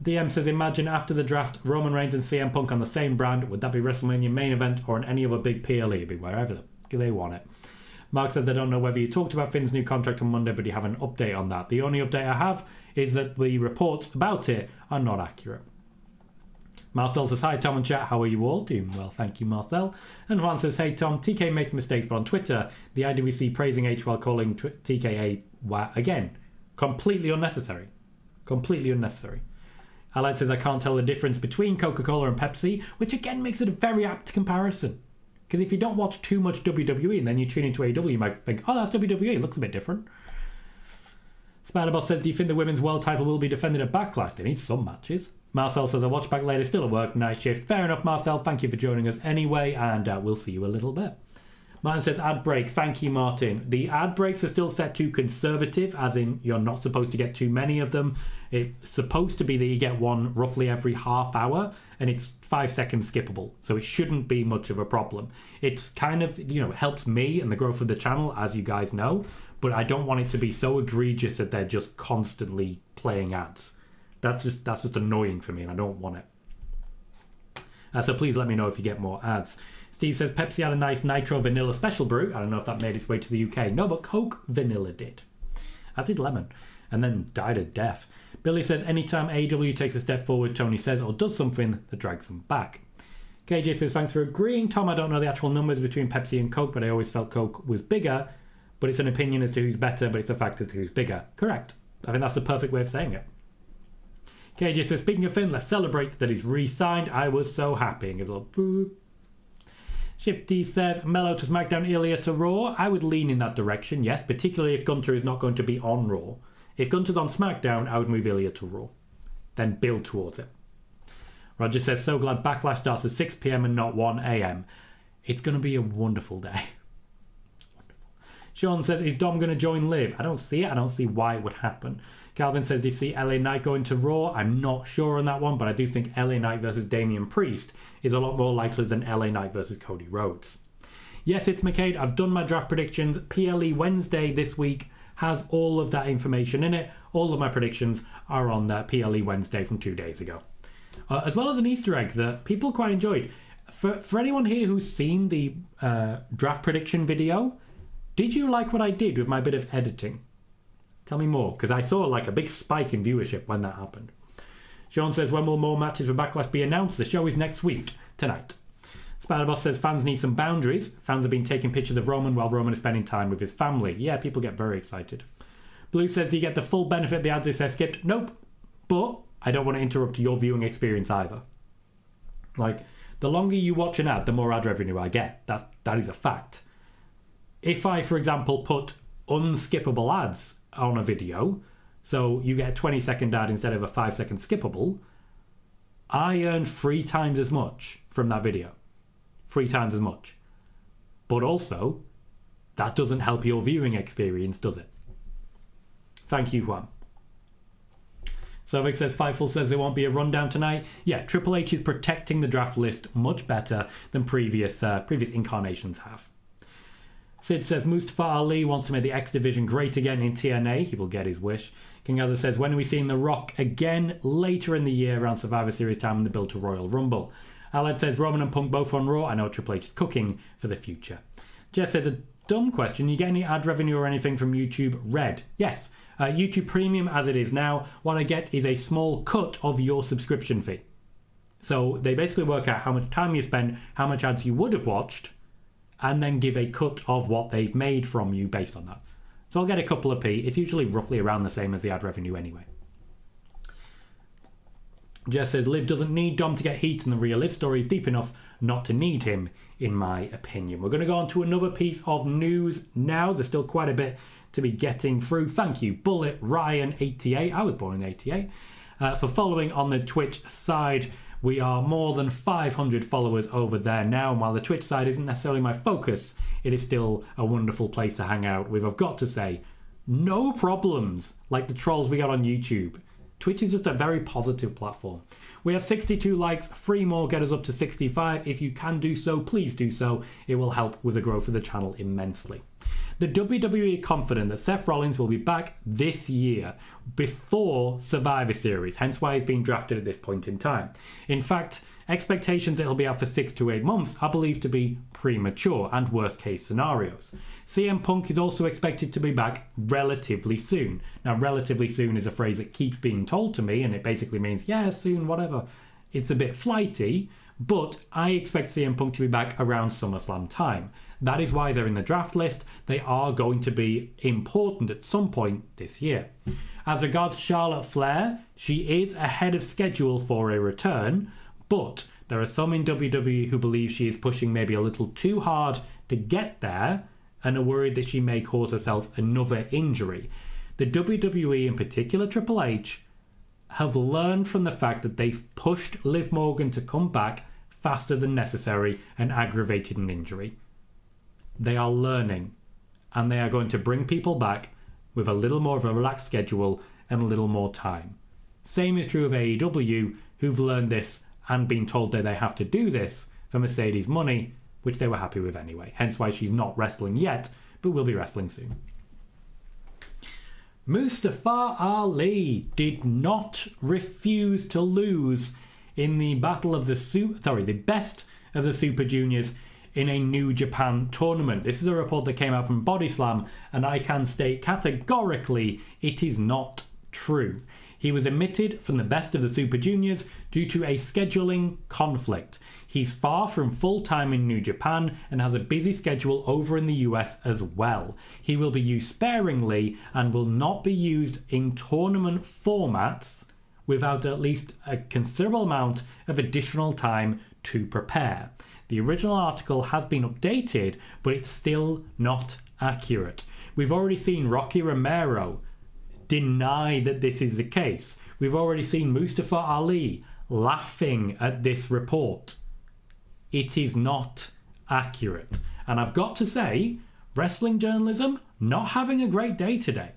Speaker 1: DM says, imagine after the draft, Roman Reigns and CM Punk on the same brand. Would that be WrestleMania main event or in any other big PLE? It'd be wherever they want it. Mark says, I don't know whether you talked about Finn's new contract on Monday, but you have an update on that. The only update I have is that the reports about it are not accurate. Marcel says, hi Tom and chat, how are you all? Doing well, thank you Marcel. And Juan says, hey Tom, TK makes mistakes, but on Twitter, the IWC praising H while calling TKA, again, completely unnecessary. Completely unnecessary. Allied says, I can't tell the difference between Coca-Cola and Pepsi, which again makes it a very apt comparison. Because if you don't watch too much WWE and then you tune into AEW, you might think, oh, that's WWE, it looks a bit different. Spiderboss says, do you think the women's world title will be defended at Backlash? They need some matches. Marcel says, I'll watch back later, still at work, night shift. Fair enough, Marcel, thank you for joining us anyway, and we'll see you a little bit. Martin says, ad break. Thank you, Martin. The ad breaks are still set to conservative, as in you're not supposed to get too many of them. It's supposed to be that you get one roughly every half hour, and it's 5 seconds skippable, so it shouldn't be much of a problem. It's kind of, it helps me and the growth of the channel, as you guys know, but I don't want it to be so egregious that they're just constantly playing ads. That's just annoying for me, and I don't want it. So please let me know if you get more ads. Steve says, Pepsi had a nice Nitro Vanilla Special Brew. I don't know if that made its way to the UK. No, but Coke Vanilla did. As did Lemon. And then died a death. Billy says, anytime AEW takes a step forward, Tony says, or does something that drags them back. KJ says, thanks for agreeing. Tom, I don't know the actual numbers between Pepsi and Coke, but I always felt Coke was bigger. But it's an opinion as to who's better, but it's a fact as to who's bigger. Correct. I think that's the perfect way of saying it. KJ says, speaking of Finn, let's celebrate that he's re-signed. I was so happy. And gives a little boo. Shifty says, Mello to SmackDown, Ilya to Raw. I would lean in that direction, yes, particularly if Gunter is not going to be on Raw. If Gunter's on SmackDown, I would move Ilya to Raw. Then build towards it. Roger says, so glad Backlash starts at 6 p.m. and not 1 a.m. It's going to be a wonderful day. Wonderful. Sean says, is Dom going to join Liv? I don't see it. I don't see why it would happen. Calvin says, do you see LA Knight going to Raw? I'm not sure on that one, but I do think LA Knight versus Damian Priest is a lot more likely than LA Knight versus Cody Rhodes. Yes, it's McCade. I've done my draft predictions. PLE Wednesday this week has all of that information in it. All of my predictions are on that PLE Wednesday from 2 days ago. As well as an Easter egg that people quite enjoyed. For anyone here who's seen the draft prediction video, did you like what I did with my bit of editing? Tell me more, because I saw like a big spike in viewership when that happened. Sean says, when will more matches for Backlash be announced? The show is next week, tonight. Spider-Boss says, fans need some boundaries. Fans have been taking pictures of Roman while Roman is spending time with his family. Yeah, people get very excited. Blue says, do you get the full benefit of the ads if they're skipped? Nope. But I don't want to interrupt your viewing experience either. Like, the longer you watch an ad, the more ad revenue I get. That is a fact. If I, for example, put unskippable ads on a video, so you get a 20-second ad instead of a 5-second skippable, I earn 3 times as much from that video. 3 times as much. But also, that doesn't help your viewing experience, does it? Thank you, Juan. Sovic says, Fightful says there won't be a rundown tonight. Yeah, Triple H is protecting the draft list much better than previous incarnations have. Sid says, Mustafa Ali wants to make the X Division great again in TNA. He will get his wish. King Other says, when are we seeing The Rock again? Later in the year around Survivor Series time and the build to Royal Rumble. Aled says, Roman and Punk both on Raw. I know Triple H is cooking for the future. Jess says, a dumb question. You get any ad revenue or anything from YouTube Red? Yes. YouTube Premium as it is now, what I get is a small cut of your subscription fee. So they basically work out how much time you spend, how much ads you would have watched, and then give a cut of what they've made from you based on that. So I'll get a couple of P. It's usually roughly around the same as the ad revenue anyway. Jess says, Liv doesn't need Dom to get heat and the real Liv story is deep enough not to need him, in my opinion. We're going to go on to another piece of news now. There's still quite a bit to be getting through. Thank you, Bullet Ryan 88. I was born in 88. For following on the Twitch side. We are more than 500 followers over there now, and while the Twitch side isn't necessarily my focus, it is still a wonderful place to hang out with. I've got to say, no problems like the trolls we got on YouTube. Twitch is just a very positive platform. We have 62 likes, 3 more get us up to 65. If you can do so, please do so. It will help with the growth of the channel immensely. The WWE are confident that Seth Rollins will be back this year before Survivor Series, hence why he's being drafted at this point in time. In fact, expectations that he'll be out for 6 to 8 months are believed to be premature and worst case scenarios. CM Punk is also expected to be back relatively soon. Now, relatively soon is a phrase that keeps being told to me, and it basically means, yeah, soon, whatever. It's a bit flighty, but I expect CM Punk to be back around SummerSlam time. That is why they're in the draft list. They are going to be important at some point this year. As regards Charlotte Flair, she is ahead of schedule for a return, but there are some in WWE who believe she is pushing maybe a little too hard to get there and are worried that she may cause herself another injury. The WWE, in particular Triple H, have learned from the fact that they've pushed Liv Morgan to come back faster than necessary and aggravated an injury. They are learning, and they are going to bring people back with a little more of a relaxed schedule and a little more time. Same is true of AEW, who've learned this and been told that they have to do this for Mercedes money, which they were happy with anyway. Hence why she's not wrestling yet, but will be wrestling soon. Mustafa Ali did not refuse to lose in the battle of the best of the Super Juniors in a New Japan tournament. This is a report that came out from Bodyslam, and I can state categorically it is not true. He was omitted from the best of the Super Juniors due to a scheduling conflict. He's far from full-time in New Japan and has a busy schedule over in the US as well. He will be used sparingly and will not be used in tournament formats without at least a considerable amount of additional time to prepare. The original article has been updated, but it's still not accurate. We've already seen Rocky Romero deny that this is the case. We've already seen Mustafa Ali laughing at this report. It is not accurate. And I've got to say, wrestling journalism, not having a great day today.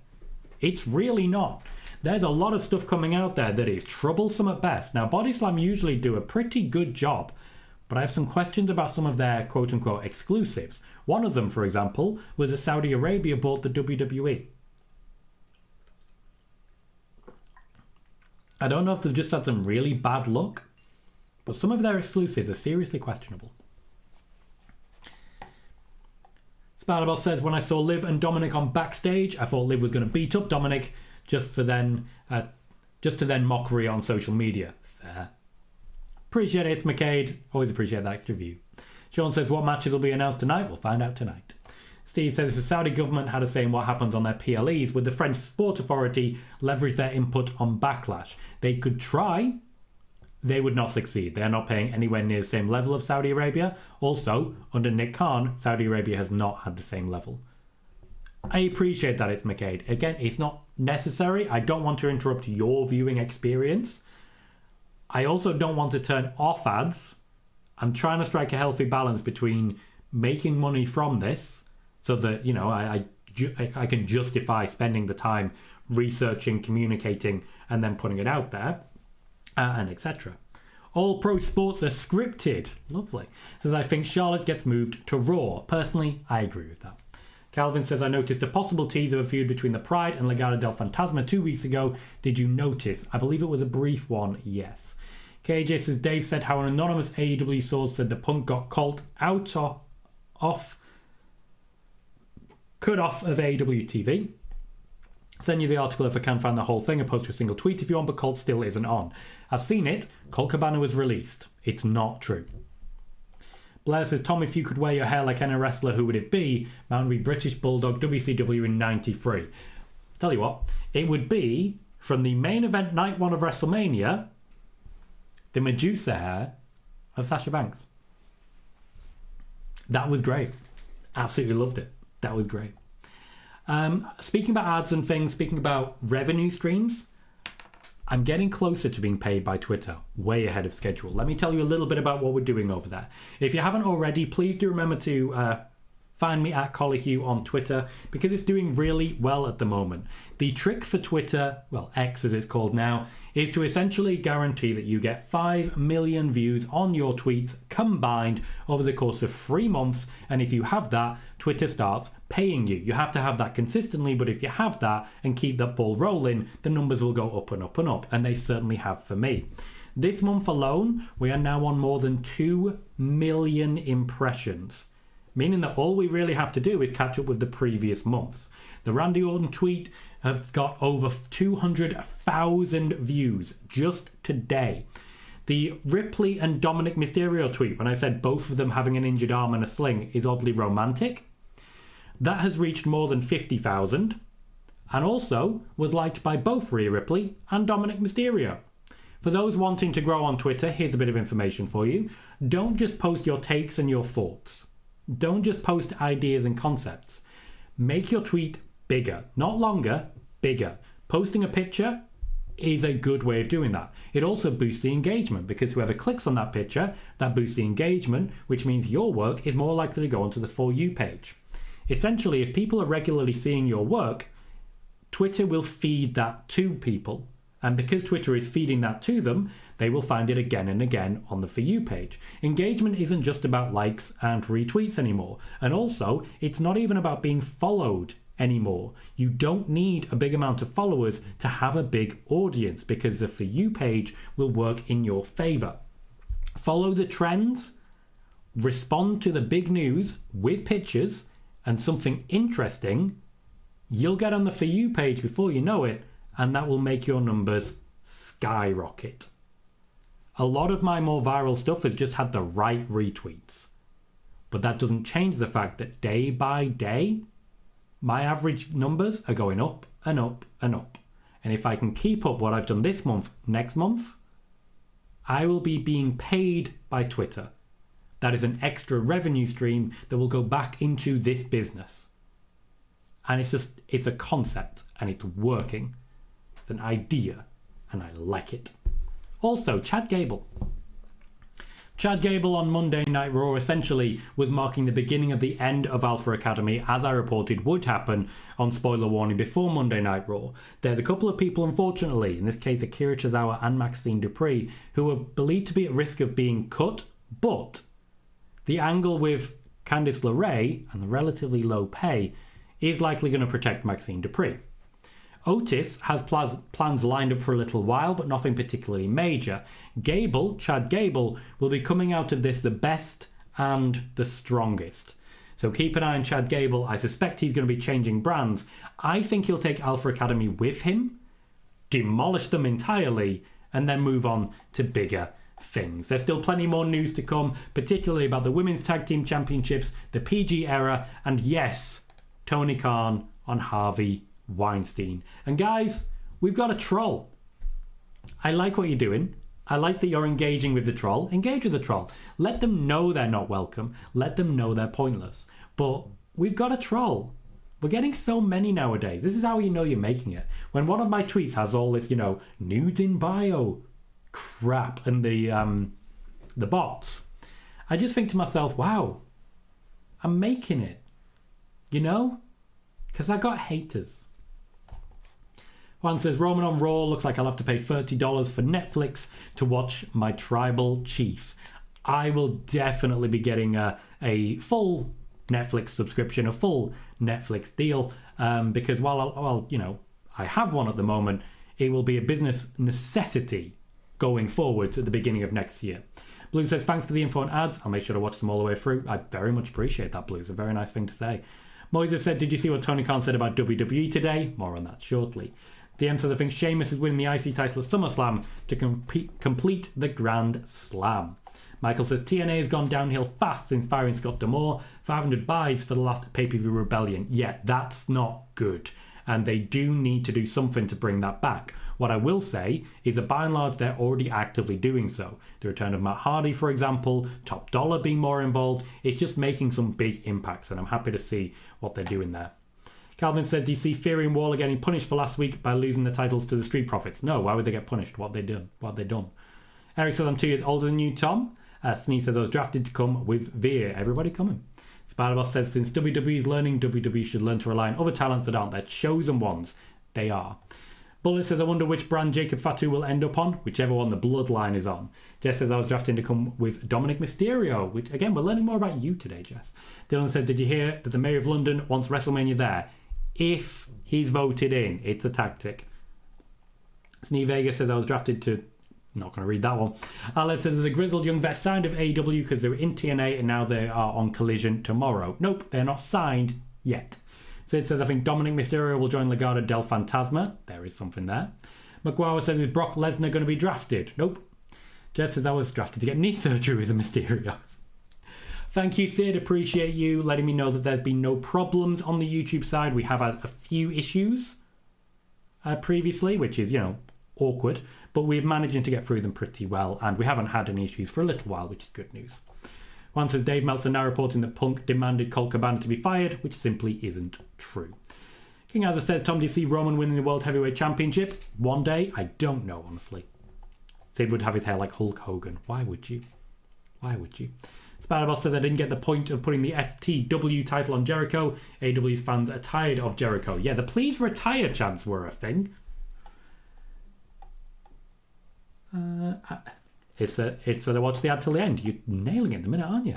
Speaker 1: It's really not. There's a lot of stuff coming out there that is troublesome at best. Now, Bodyslam usually do a pretty good job, but I have some questions about some of their quote-unquote exclusives. One of them, for example, was that Saudi Arabia bought the WWE. I don't know if they've just had some really bad luck, but some of their exclusives are seriously questionable. Spartabel says, when I saw Liv and Dominik on backstage, I thought Liv was going to beat up Dominik just to then mock Rhea on social media. Fair. Appreciate it, McCade. Always appreciate that extra view. Sean says, what matches will be announced tonight? We'll find out tonight. Steve says, the Saudi government had a say in what happens on their PLEs. Would the French Sport Authority leverage their input on Backlash? They could try. They would not succeed. They are not paying anywhere near the same level of Saudi Arabia. Also, under Nick Khan, Saudi Arabia has not had the same level. I appreciate that, it's McCade. Again, it's not necessary. I don't want to interrupt your viewing experience. I also don't want to turn off ads. I'm trying to strike a healthy balance between making money from this so that, you know, I can justify spending the time researching, communicating, and then putting it out there, and etc. All pro sports are scripted. Lovely. Says, I think Charlotte gets moved to Raw. Personally, I agree with that. Calvin says, I noticed a possible tease of a feud between the Pride and Legado del Fantasma 2 weeks ago. Did you notice? I believe it was a brief one, yes. KJ says, Dave said how an anonymous AEW source said the Punk got called cut off of AEW TV. Send you the article if I can find the whole thing. I post a single tweet if you want, but Colt still isn't on. I've seen it. Colt Cabana was released. It's not true. Blair says, Tom, if you could wear your hair like any wrestler, who would it be? Mine would be British Bulldog WCW in 93. Tell you what, it would be, from the main event night 1 of WrestleMania, the Medusa hair of Sasha Banks. That was great. Absolutely loved it. That was great. Speaking about ads and things, speaking about revenue streams, I'm getting closer to being paid by Twitter, way ahead of schedule. Let me tell you a little bit about what we're doing over there. If you haven't already, please do remember to find me at Colohue on Twitter, because it's doing really well at the moment. The trick for Twitter, well, X as it's called now, is to essentially guarantee that you get 5 million views on your tweets combined over the course of 3 months, and if you have that, Twitter starts paying you. You have to have that consistently, but if you have that and keep that ball rolling, the numbers will go up and up and up, and they certainly have for me. This month alone, we are now on more than 2 million impressions, meaning that all we really have to do is catch up with the previous months. The Randy Orton tweet has got over 200,000 views just today. The Ripley and Dominik Mysterio tweet, when I said both of them having an injured arm and a sling is oddly romantic, that has reached more than 50,000, and also was liked by both Rhea Ripley and Dominik Mysterio. For those wanting to grow on Twitter, here's a bit of information for you. Don't just post your takes and your thoughts. Don't just post ideas and concepts. Make your tweet bigger, not longer, bigger. Posting a picture is a good way of doing that. It also boosts the engagement, because whoever clicks on that picture, that boosts the engagement, which means your work is more likely to go onto the For You page. Essentially, if people are regularly seeing your work, Twitter will feed that to people. And because Twitter is feeding that to them, they will find it again and again on the For You page. Engagement isn't just about likes and retweets anymore. And also, it's not even about being followed anymore. You don't need a big amount of followers to have a big audience, because the For You page will work in your favor. Follow the trends, respond to the big news with pictures and something interesting. You'll get on the For You page before you know it, and that will make your numbers skyrocket. A lot of my more viral stuff has just had the right retweets, but that doesn't change the fact that day by day, my average numbers are going up and up and up. And if I can keep up what I've done this month, next month, I will be being paid by Twitter. That is an extra revenue stream that will go back into this business. And it's a concept, and it's working. It's an idea, and I like it. Also, Chad Gable Chad Gable on Monday Night Raw essentially was marking the beginning of the end of Alpha Academy, as I reported would happen on Spoiler Warning before Monday Night Raw. There's a couple of people, unfortunately, in this case Akira Tozawa and Maxine Dupree, who are believed to be at risk of being cut, but the angle with Candice LeRae and the relatively low pay is likely going to protect Maxine Dupree. Otis has plans lined up for a little while, but nothing particularly major. Chad Gable, will be coming out of this the best and the strongest. So keep an eye on Chad Gable. I suspect he's going to be changing brands. I think he'll take Alpha Academy with him, demolish them entirely, and then move on to bigger things. There's still plenty more news to come, particularly about the Women's Tag Team Championships, the PG era, and yes, Tony Khan on Harvey Weinstein. And guys, we've got a troll. I like what you're doing. I like that you're engaging with the troll. Engage with the troll. Let them know they're not welcome. Let them know they're pointless. But we've got a troll. We're getting so many nowadays. This is how you know you're making it. When one of my tweets has all this, nudes in bio crap and the bots, I just think to myself, wow, I'm making it. Because I got haters. One says, Roman on Raw, looks like I'll have to pay $30 for Netflix to watch my tribal chief. I will definitely be getting a full Netflix subscription, a full Netflix deal, because while I have one at the moment, it will be a business necessity going forward at the beginning of next year. Blue says, thanks for the info and ads. I'll make sure to watch them all the way through. I very much appreciate that, Blue. It's a very nice thing to say. Moises said, did you see what Tony Khan said about WWE today? More on that shortly. DM says, I think Sheamus is winning the IC title at SummerSlam to complete the Grand Slam. Michael says, TNA has gone downhill fast since firing Scott D'Amore. 500 buys for the last pay-per-view Rebellion. Yeah, that's not good. And they do need to do something to bring that back. What I will say is that by and large, they're already actively doing so. The return of Matt Hardy, for example, Top Dollar being more involved. It's just making some big impacts, and I'm happy to see what they're doing there. Calvin says, do you see Fury and Waller getting punished for last week by losing the titles to the Street Profits? No, why would they get punished? What have they done? Eric says, I'm 2 years older than you, Tom. Sneeze says, I was drafted to come with Veer. Everybody coming. Spider-Boss says, since WWE is learning, WWE should learn to rely on other talents that aren't their chosen ones. They are. Bullet says, I wonder which brand Jacob Fatu will end up on, whichever one the Bloodline is on. Jess says, I was drafted to come with Dominik Mysterio, which, again, we're learning more about you today, Jess. Dylan said, did you hear that the Mayor of London wants WrestleMania there? If he's voted in, it's a tactic. Snee Vegas says, I was drafted to... Not going to read that one. Alex says, the grizzled young vets signed of AEW because they were in TNA and now they are on Collision tomorrow. Nope, they're not signed yet. Sid says, I think Dominik Mysterio will join Legado del Fantasma. There is something there. McGuire says, is Brock Lesnar going to be drafted? Nope. Jess says, I was drafted to get knee surgery with the Mysterios. Thank you, Sid. Appreciate you letting me know that there's been no problems on the YouTube side. We have had a few issues previously, which is, awkward. But we're managing to get through them pretty well, and we haven't had any issues for a little while, which is good news. One says, Dave Meltzer now reporting that Punk demanded Colt Cabana to be fired, which simply isn't true. King Azza says, Tom, do you see Roman winning the World Heavyweight Championship? One day? I don't know, honestly. Sid would have his hair like Hulk Hogan. Why would you? Why would you? Spider-Boss says, I didn't get the point of putting the FTW title on Jericho. AEW's fans are tired of Jericho. Yeah, the please retire chants were a thing. It's a watch the ad till the end. You're nailing it in the minute, aren't you?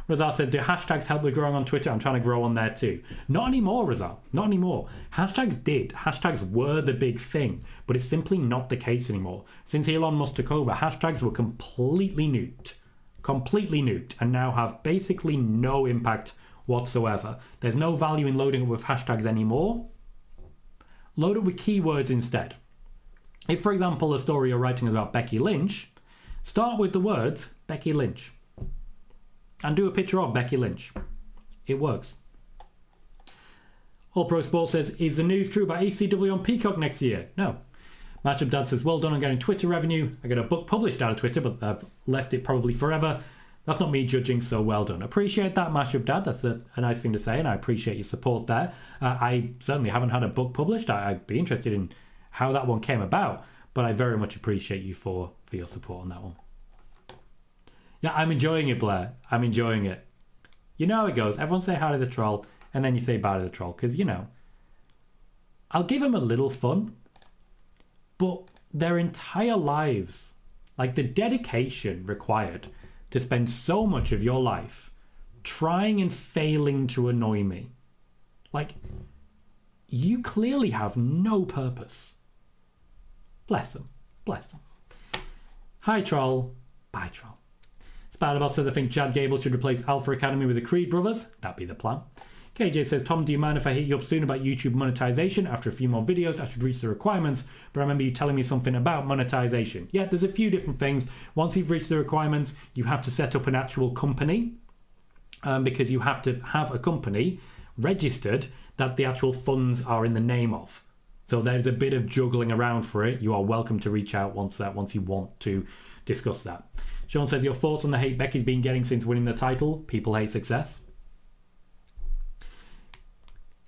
Speaker 1: Razal said, do hashtags help with growing on Twitter? I'm trying to grow on there too. Not anymore, Razal. Not anymore. Hashtags did. Hashtags were the big thing, but it's simply not the case anymore. Since Elon Musk took over, hashtags were completely nuked, and now have basically no impact whatsoever. There's no value in loading up with hashtags anymore. Load it with keywords instead. If, for example, a story you're writing is about Becky Lynch, start with the words Becky Lynch and do a picture of Becky Lynch. It works. All Pro Sports says, is the news true about ECW on Peacock next year? No. Matchup Dad says, well done on getting Twitter revenue. I got a book published out of Twitter, but I've left it probably forever. That's not me judging, so well done. Appreciate that, Matchup Dad. That's a nice thing to say, and I appreciate your support there. I certainly haven't had a book published. I'd be interested in how that one came about, but I very much appreciate you for your support on that one. Yeah, I'm enjoying it, Blair. I'm enjoying it. You know how it goes. Everyone say hi to the troll, and then you say bye to the troll. Because, you know, I'll give them a little fun, but their entire lives, like the dedication required to spend so much of your life trying and failing to annoy me. Like, you clearly have no purpose. Bless them. Bless them. Hi, troll. Bye, troll. Spider-Boss says, I think Chad Gable should replace Alpha Academy with the Creed brothers. That'd be the plan. KJ says, Tom, do you mind if I hit you up soon about YouTube monetization? After a few more videos, I should reach the requirements, but I remember you telling me something about monetization. Yeah, there's a few different things. Once you've reached the requirements, you have to set up an actual company, because you have to have a company registered that the actual funds are in the name of. So there's a bit of juggling around for it. You are welcome to reach out once you want to discuss that. Sean says, your thoughts on the hate Becky's been getting since winning the title? People hate success.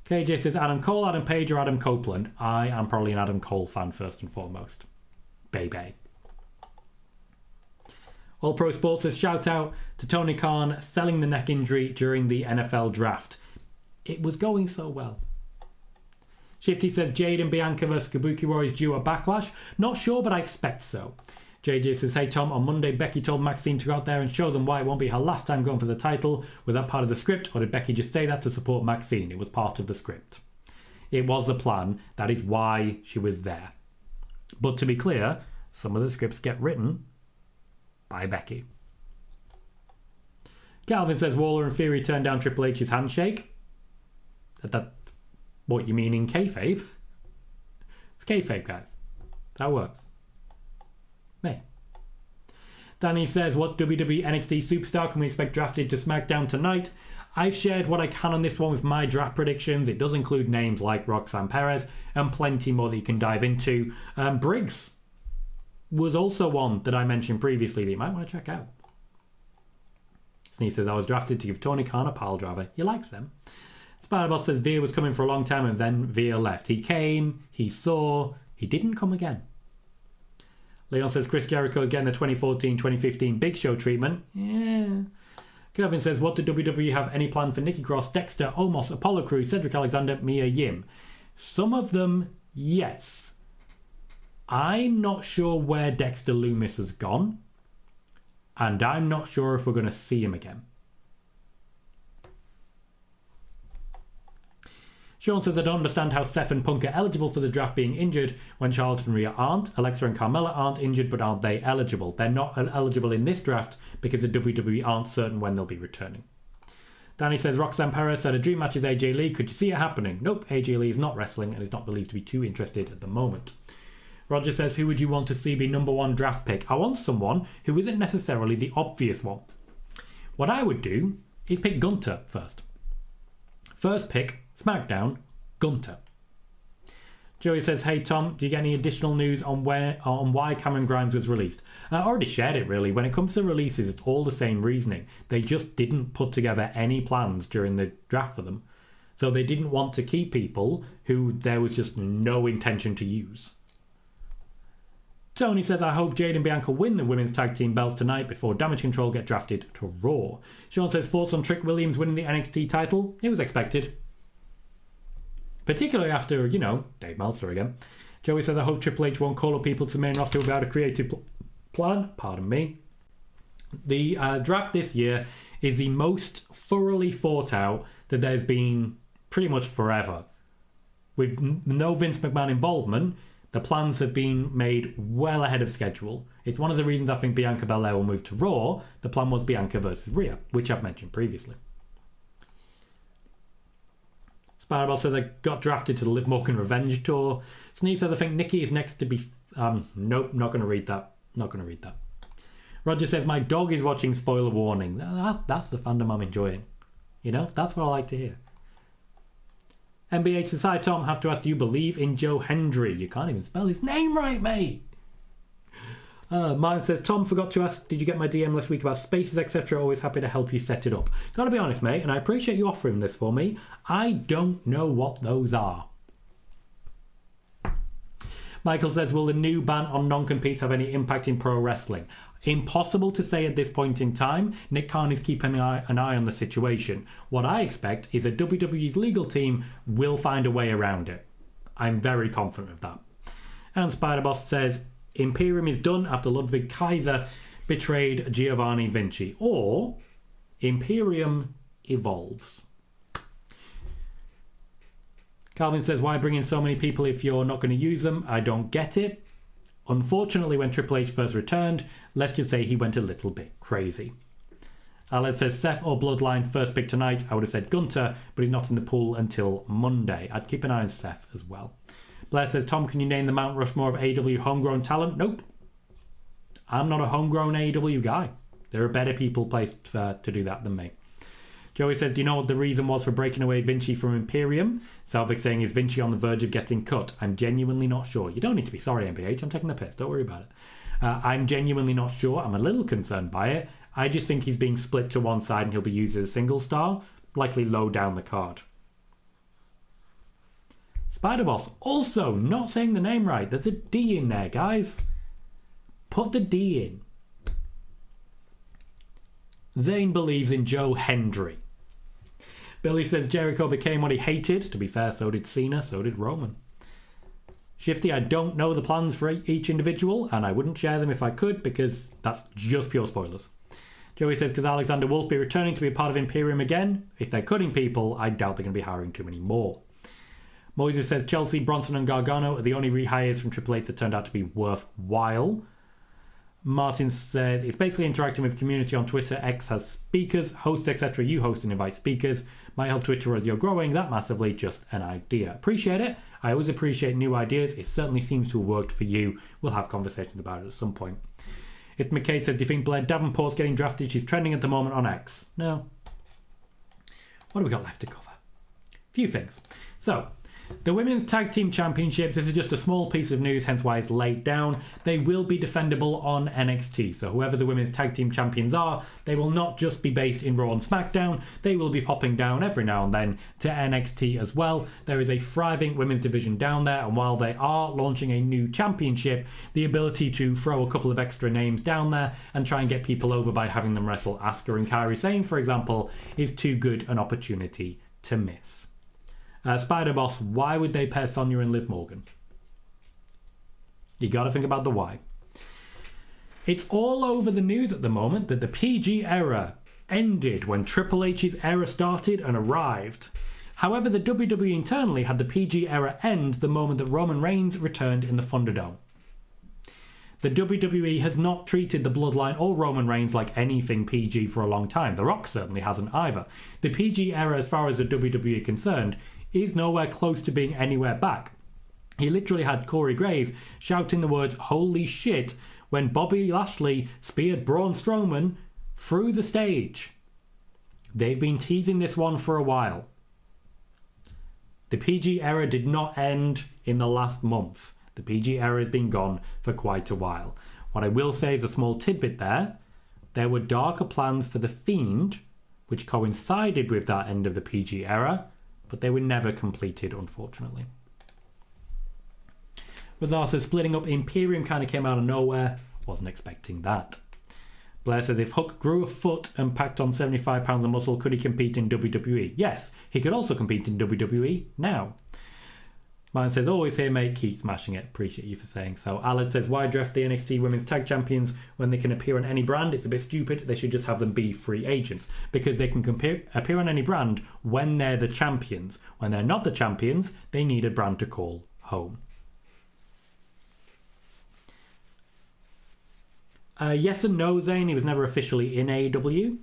Speaker 1: KJ says, Adam Cole, Adam Page, or Adam Copeland? I am probably an Adam Cole fan first and foremost. Baby. All Pro Sports says, shout out to Tony Khan selling the neck injury during the NFL draft. It was going so well. Shifty says, Jade and Bianca vs Kabuki Warriors due a backlash? Not sure, but I expect so. JJ says, hey Tom, on Monday Becky told Maxine to go out there and show them why it won't be her last time going for the title. Was that part of the script, or did Becky just say that to support Maxine? It was part of the script. It was a plan. That is why she was there. But to be clear, some of the scripts get written by Becky. Calvin says, Waller and Fury turned down Triple H's handshake. That what you mean in kayfabe? It's kayfabe, guys. That works. Me. Danny says, what WWE NXT superstar can we expect drafted to SmackDown tonight? I've shared what I can on this one with my draft predictions. It does include names like Roxanne Perez and plenty more that you can dive into. Briggs was also one that I mentioned previously that you might want to check out. Sneeze says, I was drafted to give Tony Khan a pile driver. He likes them. Spider-Boss says, Veer was coming for a long time and then Veer left. He came, he saw, he didn't come again. Leon says, Chris Jericho is getting the 2014-2015 Big Show treatment. Yeah. Kevin says, what did WWE have any plan for Nikki Cross, Dexter, Omos, Apollo Crews, Cedric Alexander, Mia Yim? Some of them, yes. I'm not sure where Dexter Loomis has gone. And I'm not sure if we're going to see him again. Sean says, I don't understand how Seth and Punk are eligible for the draft being injured when Charlotte and Rhea aren't. Alexa and Carmella aren't injured, but aren't they eligible? They're not eligible in this draft because the WWE aren't certain when they'll be returning. Danny says, Roxanne Perez said a dream match is AJ Lee. Could you see it happening? Nope, AJ Lee is not wrestling and is not believed to be too interested at the moment. Roger says, who would you want to see be number one draft pick? I want someone who isn't necessarily the obvious one. What I would do is pick Gunter first. First pick, SmackDown, Gunter. Joey says, hey Tom, do you get any additional news on why Cameron Grimes was released? I already shared it really. When it comes to releases, it's all the same reasoning. They just didn't put together any plans during the draft for them. So they didn't want to keep people who there was just no intention to use. Tony says, I hope Jade and Bianca win the women's tag team belts tonight before Damage Control get drafted to Raw. Sean says, thoughts on Trick Williams winning the NXT title? It was expected. Particularly after, Dave Meltzer again. Joey says, I hope Triple H won't call up people to the main roster without a creative plan. Pardon me. The draft this year is the most thoroughly thought out that there's been pretty much forever. With no Vince McMahon involvement, the plans have been made well ahead of schedule. It's one of the reasons I think Bianca Belair will move to Raw. The plan was Bianca versus Rhea, which I've mentioned previously. Spiral says, I got drafted to the Liv Morgan Revenge Tour. Sneeze says, I think Nikki is next to be... nope, not going to read that. Not going to read that. Roger says, my dog is watching Spoiler Warning. That's the fandom I'm enjoying. That's what I like to hear. MBH says, hi Tom, have to ask, do you believe in Joe Hendry? You can't even spell his name right, mate. Mine says, Tom, forgot to ask, did you get my DM last week about spaces, etc.? Always happy to help you set it up. Gotta be honest, mate, and I appreciate you offering this for me. I don't know what those are. Michael says, will the new ban on non-competes have any impact in pro wrestling? Impossible to say at this point in time. Nick Khan is keeping an eye on the situation. What I expect is that WWE's legal team will find a way around it. I'm very confident of that. And Spider-Boss says, Imperium is done after Ludwig Kaiser betrayed Giovanni Vinci. Or Imperium evolves. Calvin says, why bring in so many people if you're not going to use them? I don't get it. Unfortunately, when Triple H first returned, let's just say he went a little bit crazy. Aled says, Seth or Bloodline first pick tonight. I would have said Gunter, but he's not in the pool until Monday. I'd keep an eye on Seth as well. Blair says, Tom, can you name the Mount Rushmore of AEW homegrown talent? Nope. I'm not a homegrown AEW guy. There are better people placed to do that than me. Joey says, do you know what the reason was for breaking away Vinci from Imperium? Salvik saying, is Vinci on the verge of getting cut? I'm genuinely not sure. You don't need to be sorry, MBH. I'm taking the piss. Don't worry about it. I'm genuinely not sure. I'm a little concerned by it. I just think he's being split to one side and he'll be used as a single star, likely low down the card. Spider-Boss, also not saying the name right. There's a D in there, guys. Put the D in. Zayn believes in Joe Hendry. Billy says Jericho became what he hated. To be fair, so did Cena, so did Roman. Shifty, I don't know the plans for each individual, and I wouldn't share them if I could, because that's just pure spoilers. Joey says, because Alexander Wolf be returning to be a part of Imperium again? If they're cutting people, I doubt they're going to be hiring too many more. Moises says, Chelsea, Bronson and Gargano are the only rehires from Triple H that turned out to be worthwhile. Martin says, it's basically interacting with community on Twitter. X has speakers, hosts, etc. You host and invite speakers. Might help Twitter as you're growing that massively. Just an idea. Appreciate it. I always appreciate new ideas. It certainly seems to have worked for you. We'll have conversations about it at some point. If McKay says, do you think Blair Davenport's getting drafted? She's trending at the moment on X. No. What have we got left to cover? A few things. So, the Women's Tag Team Championships, this is just a small piece of news, hence why it's laid down. They will be defendable on NXT. So whoever the Women's Tag Team Champions are, they will not just be based in Raw and Smackdown. They will be popping down every now and then to NXT as well. There is a thriving women's division down there, and while they are launching a new championship, the ability to throw a couple of extra names down there and try and get people over by having them wrestle Asuka and Kairi Sane, for example, is too good an opportunity to miss. Spider-Boss, why would they pair Sonya and Liv Morgan? You got to think about the why. It's all over the news at the moment that the PG era ended when Triple H's era started and arrived. However, the WWE internally had the PG era end the moment that Roman Reigns returned in the Thunderdome. The WWE has not treated the Bloodline or Roman Reigns like anything PG for a long time. The Rock certainly hasn't either. The PG era, as far as the WWE is concerned, is nowhere close to being anywhere back. He literally had Corey Graves shouting the words, holy shit, when Bobby Lashley speared Braun Strowman through the stage. They've been teasing this one for a while. The PG era did not end in the last month. The PG era has been gone for quite a while. What I will say is a small tidbit there. There were darker plans for The Fiend, which coincided with that end of the PG era, but they were never completed, unfortunately. Razar says, splitting up Imperium kind of came out of nowhere. Wasn't expecting that. Blair says, if Hook grew a foot and packed on 75 pounds of muscle, could he compete in WWE? Yes, he could also compete in WWE now. Mine says, always here, mate, keep smashing it. Appreciate you for saying so. Alad says, why draft the NXT Women's Tag Champions when they can appear on any brand? It's a bit stupid. They should just have them be free agents because they can appear on any brand when they're the champions. When they're not the champions, they need a brand to call home. Yes and no, Zane. He was never officially in AEW.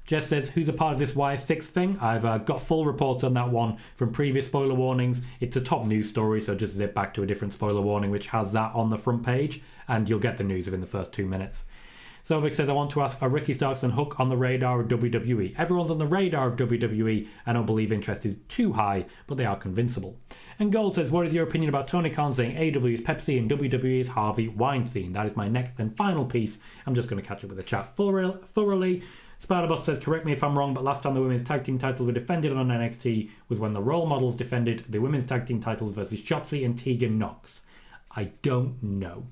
Speaker 1: Jess says, who's a part of this Y6 thing? I've got full reports on that one from previous spoiler warnings. It's a top news story, so just zip back to a different spoiler warning which has that on the front page, and you'll get the news within the first 2 minutes. Sovik says, I want to ask, are Ricky Starks and Hook on the radar of WWE? Everyone's on the radar of WWE. I don't believe interest is too high, but they are convincible. And Gold says, what is your opinion about Tony Khan saying AEW is Pepsi and WWE is Harvey Weinstein? That is my next and final piece. I'm just going to catch up with the chat thoroughly. Spider-Boss says, correct me if I'm wrong, but last time the women's tag team titles were defended on NXT was when the Role Models defended the women's tag team titles versus Shotzi and Tegan Nox. I don't know.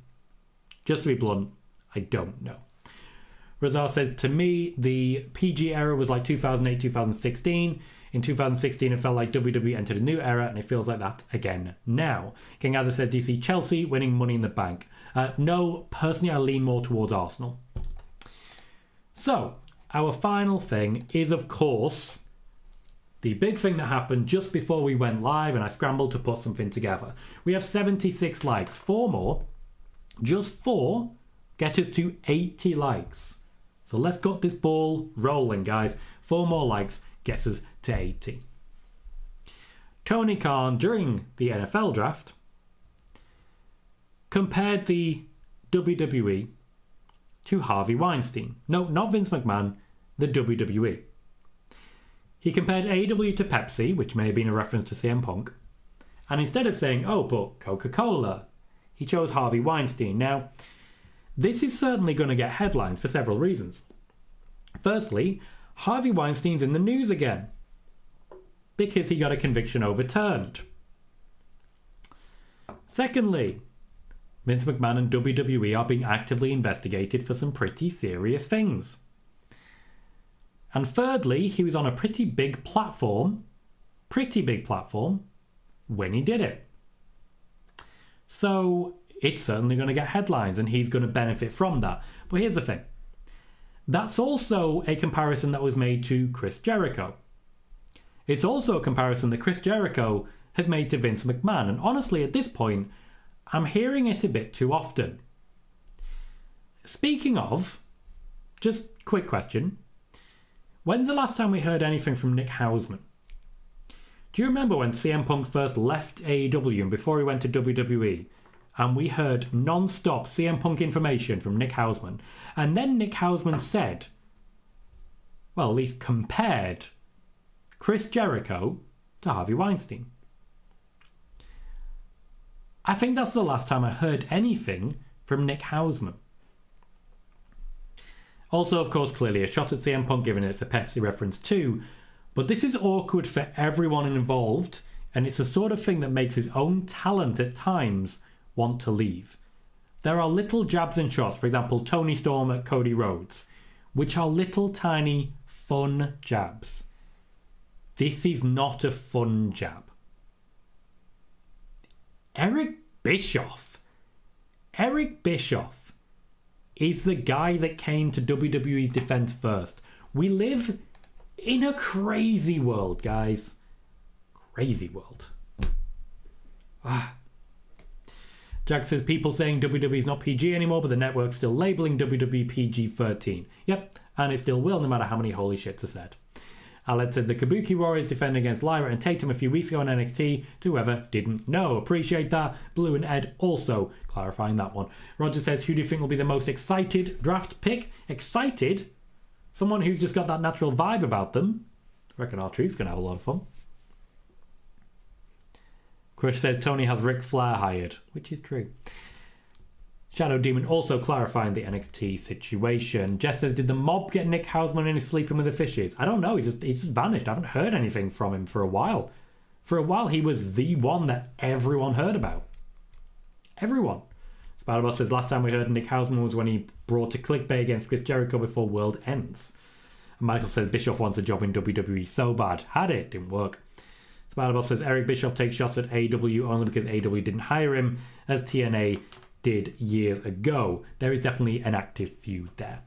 Speaker 1: Just to be blunt, I don't know. Razar says, to me, the PG era was like 2008, 2016. In 2016, it felt like WWE entered a new era, and it feels like that again now. King Azza says, do you see Chelsea winning Money in the Bank? No, personally, I lean more towards Arsenal. So, our final thing is, of course, the big thing that happened just before we went live, and I scrambled to put something together. We have 76 likes. 4 more, just 4, get us to 80 likes. So let's get this ball rolling, guys. 4 more likes gets us to 80. Tony Khan, during the NFL draft, compared the WWE to Harvey Weinstein. No, not Vince McMahon, the WWE. He compared AEW to Pepsi, which may have been a reference to CM Punk, and instead of saying, oh, but Coca-Cola, he chose Harvey Weinstein. Now, this is certainly going to get headlines for several reasons. Firstly, Harvey Weinstein's in the news again because he got a conviction overturned. Secondly, Vince McMahon and WWE are being actively investigated for some pretty serious things. And thirdly, he was on a pretty big platform when he did it. So it's certainly going to get headlines and he's going to benefit from that. But here's the thing. That's also a comparison that was made to Chris Jericho. It's also a comparison that Chris Jericho has made to Vince McMahon. And honestly, at this point, I'm hearing it a bit too often. Speaking of, just quick question. When's the last time we heard anything from Nick Hausman? Do you remember when CM Punk first left AEW and before he went to WWE? And we heard non-stop CM Punk information from Nick Hausman. And then Nick Hausman said, well, at least compared Chris Jericho to Harvey Weinstein. I think that's the last time I heard anything from Nick Hausman. Also, of course, clearly a shot at CM Punk, given it's a Pepsi reference too. But this is awkward for everyone involved, and it's the sort of thing that makes his own talent at times want to leave. There are little jabs and shots, for example, Tony Storm at Cody Rhodes, which are little tiny fun jabs. This is not a fun jab. Eric Bischoff is the guy that came to WWE's defense first. We live in a crazy world, guys. Crazy world. Jack says, people saying WWE is not PG anymore, but the network's still labeling WWE PG-13. Yep, and it still will, no matter how many holy shits are said. Aled said, the Kabuki Warriors defended against Lyra and Tatum a few weeks ago on NXT, to whoever didn't know. Appreciate that. Blue and Ed also clarifying that one. Roger says, who do you think will be the most excited draft pick? Excited? Someone who's just got that natural vibe about them. I reckon R-Truth's going to have a lot of fun. Crush says Tony has Ric Flair hired, which is true. Shadow Demon also clarifying the NXT situation. Jess says, did the mob get Nick Hausman in his sleeping with the fishes? I don't know, he's just vanished. I haven't heard anything from him for a while. For a while, he was the one that everyone heard about. Everyone. Spider-Boss says, last time we heard Nick Hausman was when he brought a clickbait against Chris Jericho before World Ends. And Michael says, Bischoff wants a job in WWE so bad. Had it, didn't work. Spider-Boss says, Eric Bischoff takes shots at AEW only because AEW didn't hire him, as TNA did years ago. There is definitely an active feud there.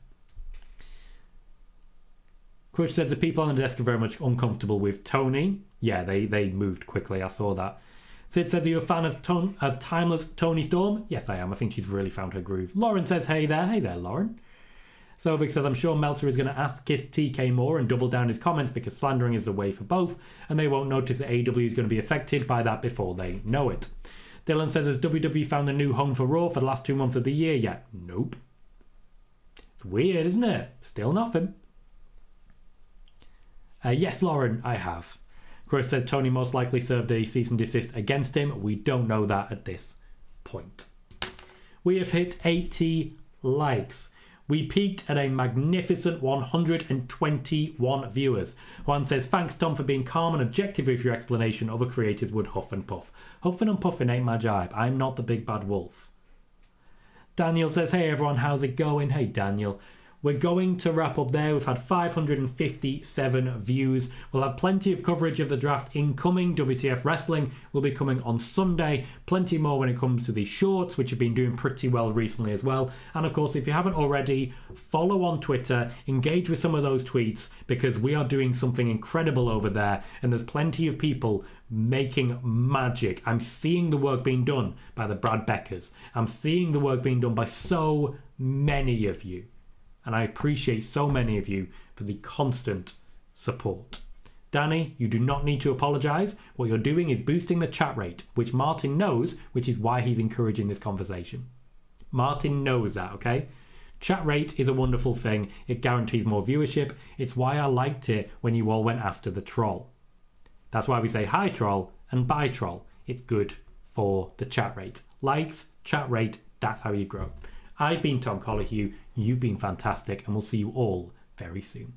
Speaker 1: Crush says, the people on the desk are very much uncomfortable with Tony. Yeah, they moved quickly, I saw that. Sid says, are you a fan of timeless Tony Storm? Yes, I am. I think she's really found her groove. Lauren says, hey there, Lauren. Sovic says, I'm sure Meltzer is going to ask Kiss TK more and double down his comments because slandering is the way for both, and they won't notice that AEW is going to be affected by that before they know it. Dylan says, has WWE found a new home for Raw for the last 2 months of the year yet? Nope. It's weird, isn't it? Still nothing. Yes, Lauren, I have. Chris said Tony most likely served a cease and desist against him. We don't know that at this point. We have hit 80 likes. We peaked at a magnificent 121 viewers. Juan says, thanks Tom for being calm and objective with your explanation. Other creators would huff and puff. Huffing and puffing ain't my jibe. I'm not the big bad wolf. Daniel says, hey everyone, how's it going? Hey Daniel. We're going to wrap up there. We've had 557 views. We'll have plenty of coverage of the draft incoming. WTF Wrestling will be coming on Sunday. Plenty more when it comes to the shorts, which have been doing pretty well recently as well. And of course, if you haven't already, follow on Twitter, engage with some of those tweets, because we are doing something incredible over there. And there's plenty of people making magic. I'm seeing the work being done by the Brad Beckers. I'm seeing the work being done by so many of you. And I appreciate so many of you for the constant support. Danny, you do not need to apologise. What you're doing is boosting the chat rate, which Martin knows, which is why he's encouraging this conversation. Martin knows that, okay? Chat rate is a wonderful thing. It guarantees more viewership. It's why I liked it when you all went after the troll. That's why we say hi troll and bye troll. It's good for the chat rate. Likes, chat rate, that's how you grow. I've been Tom Colohue. You've been fantastic, and we'll see you all very soon.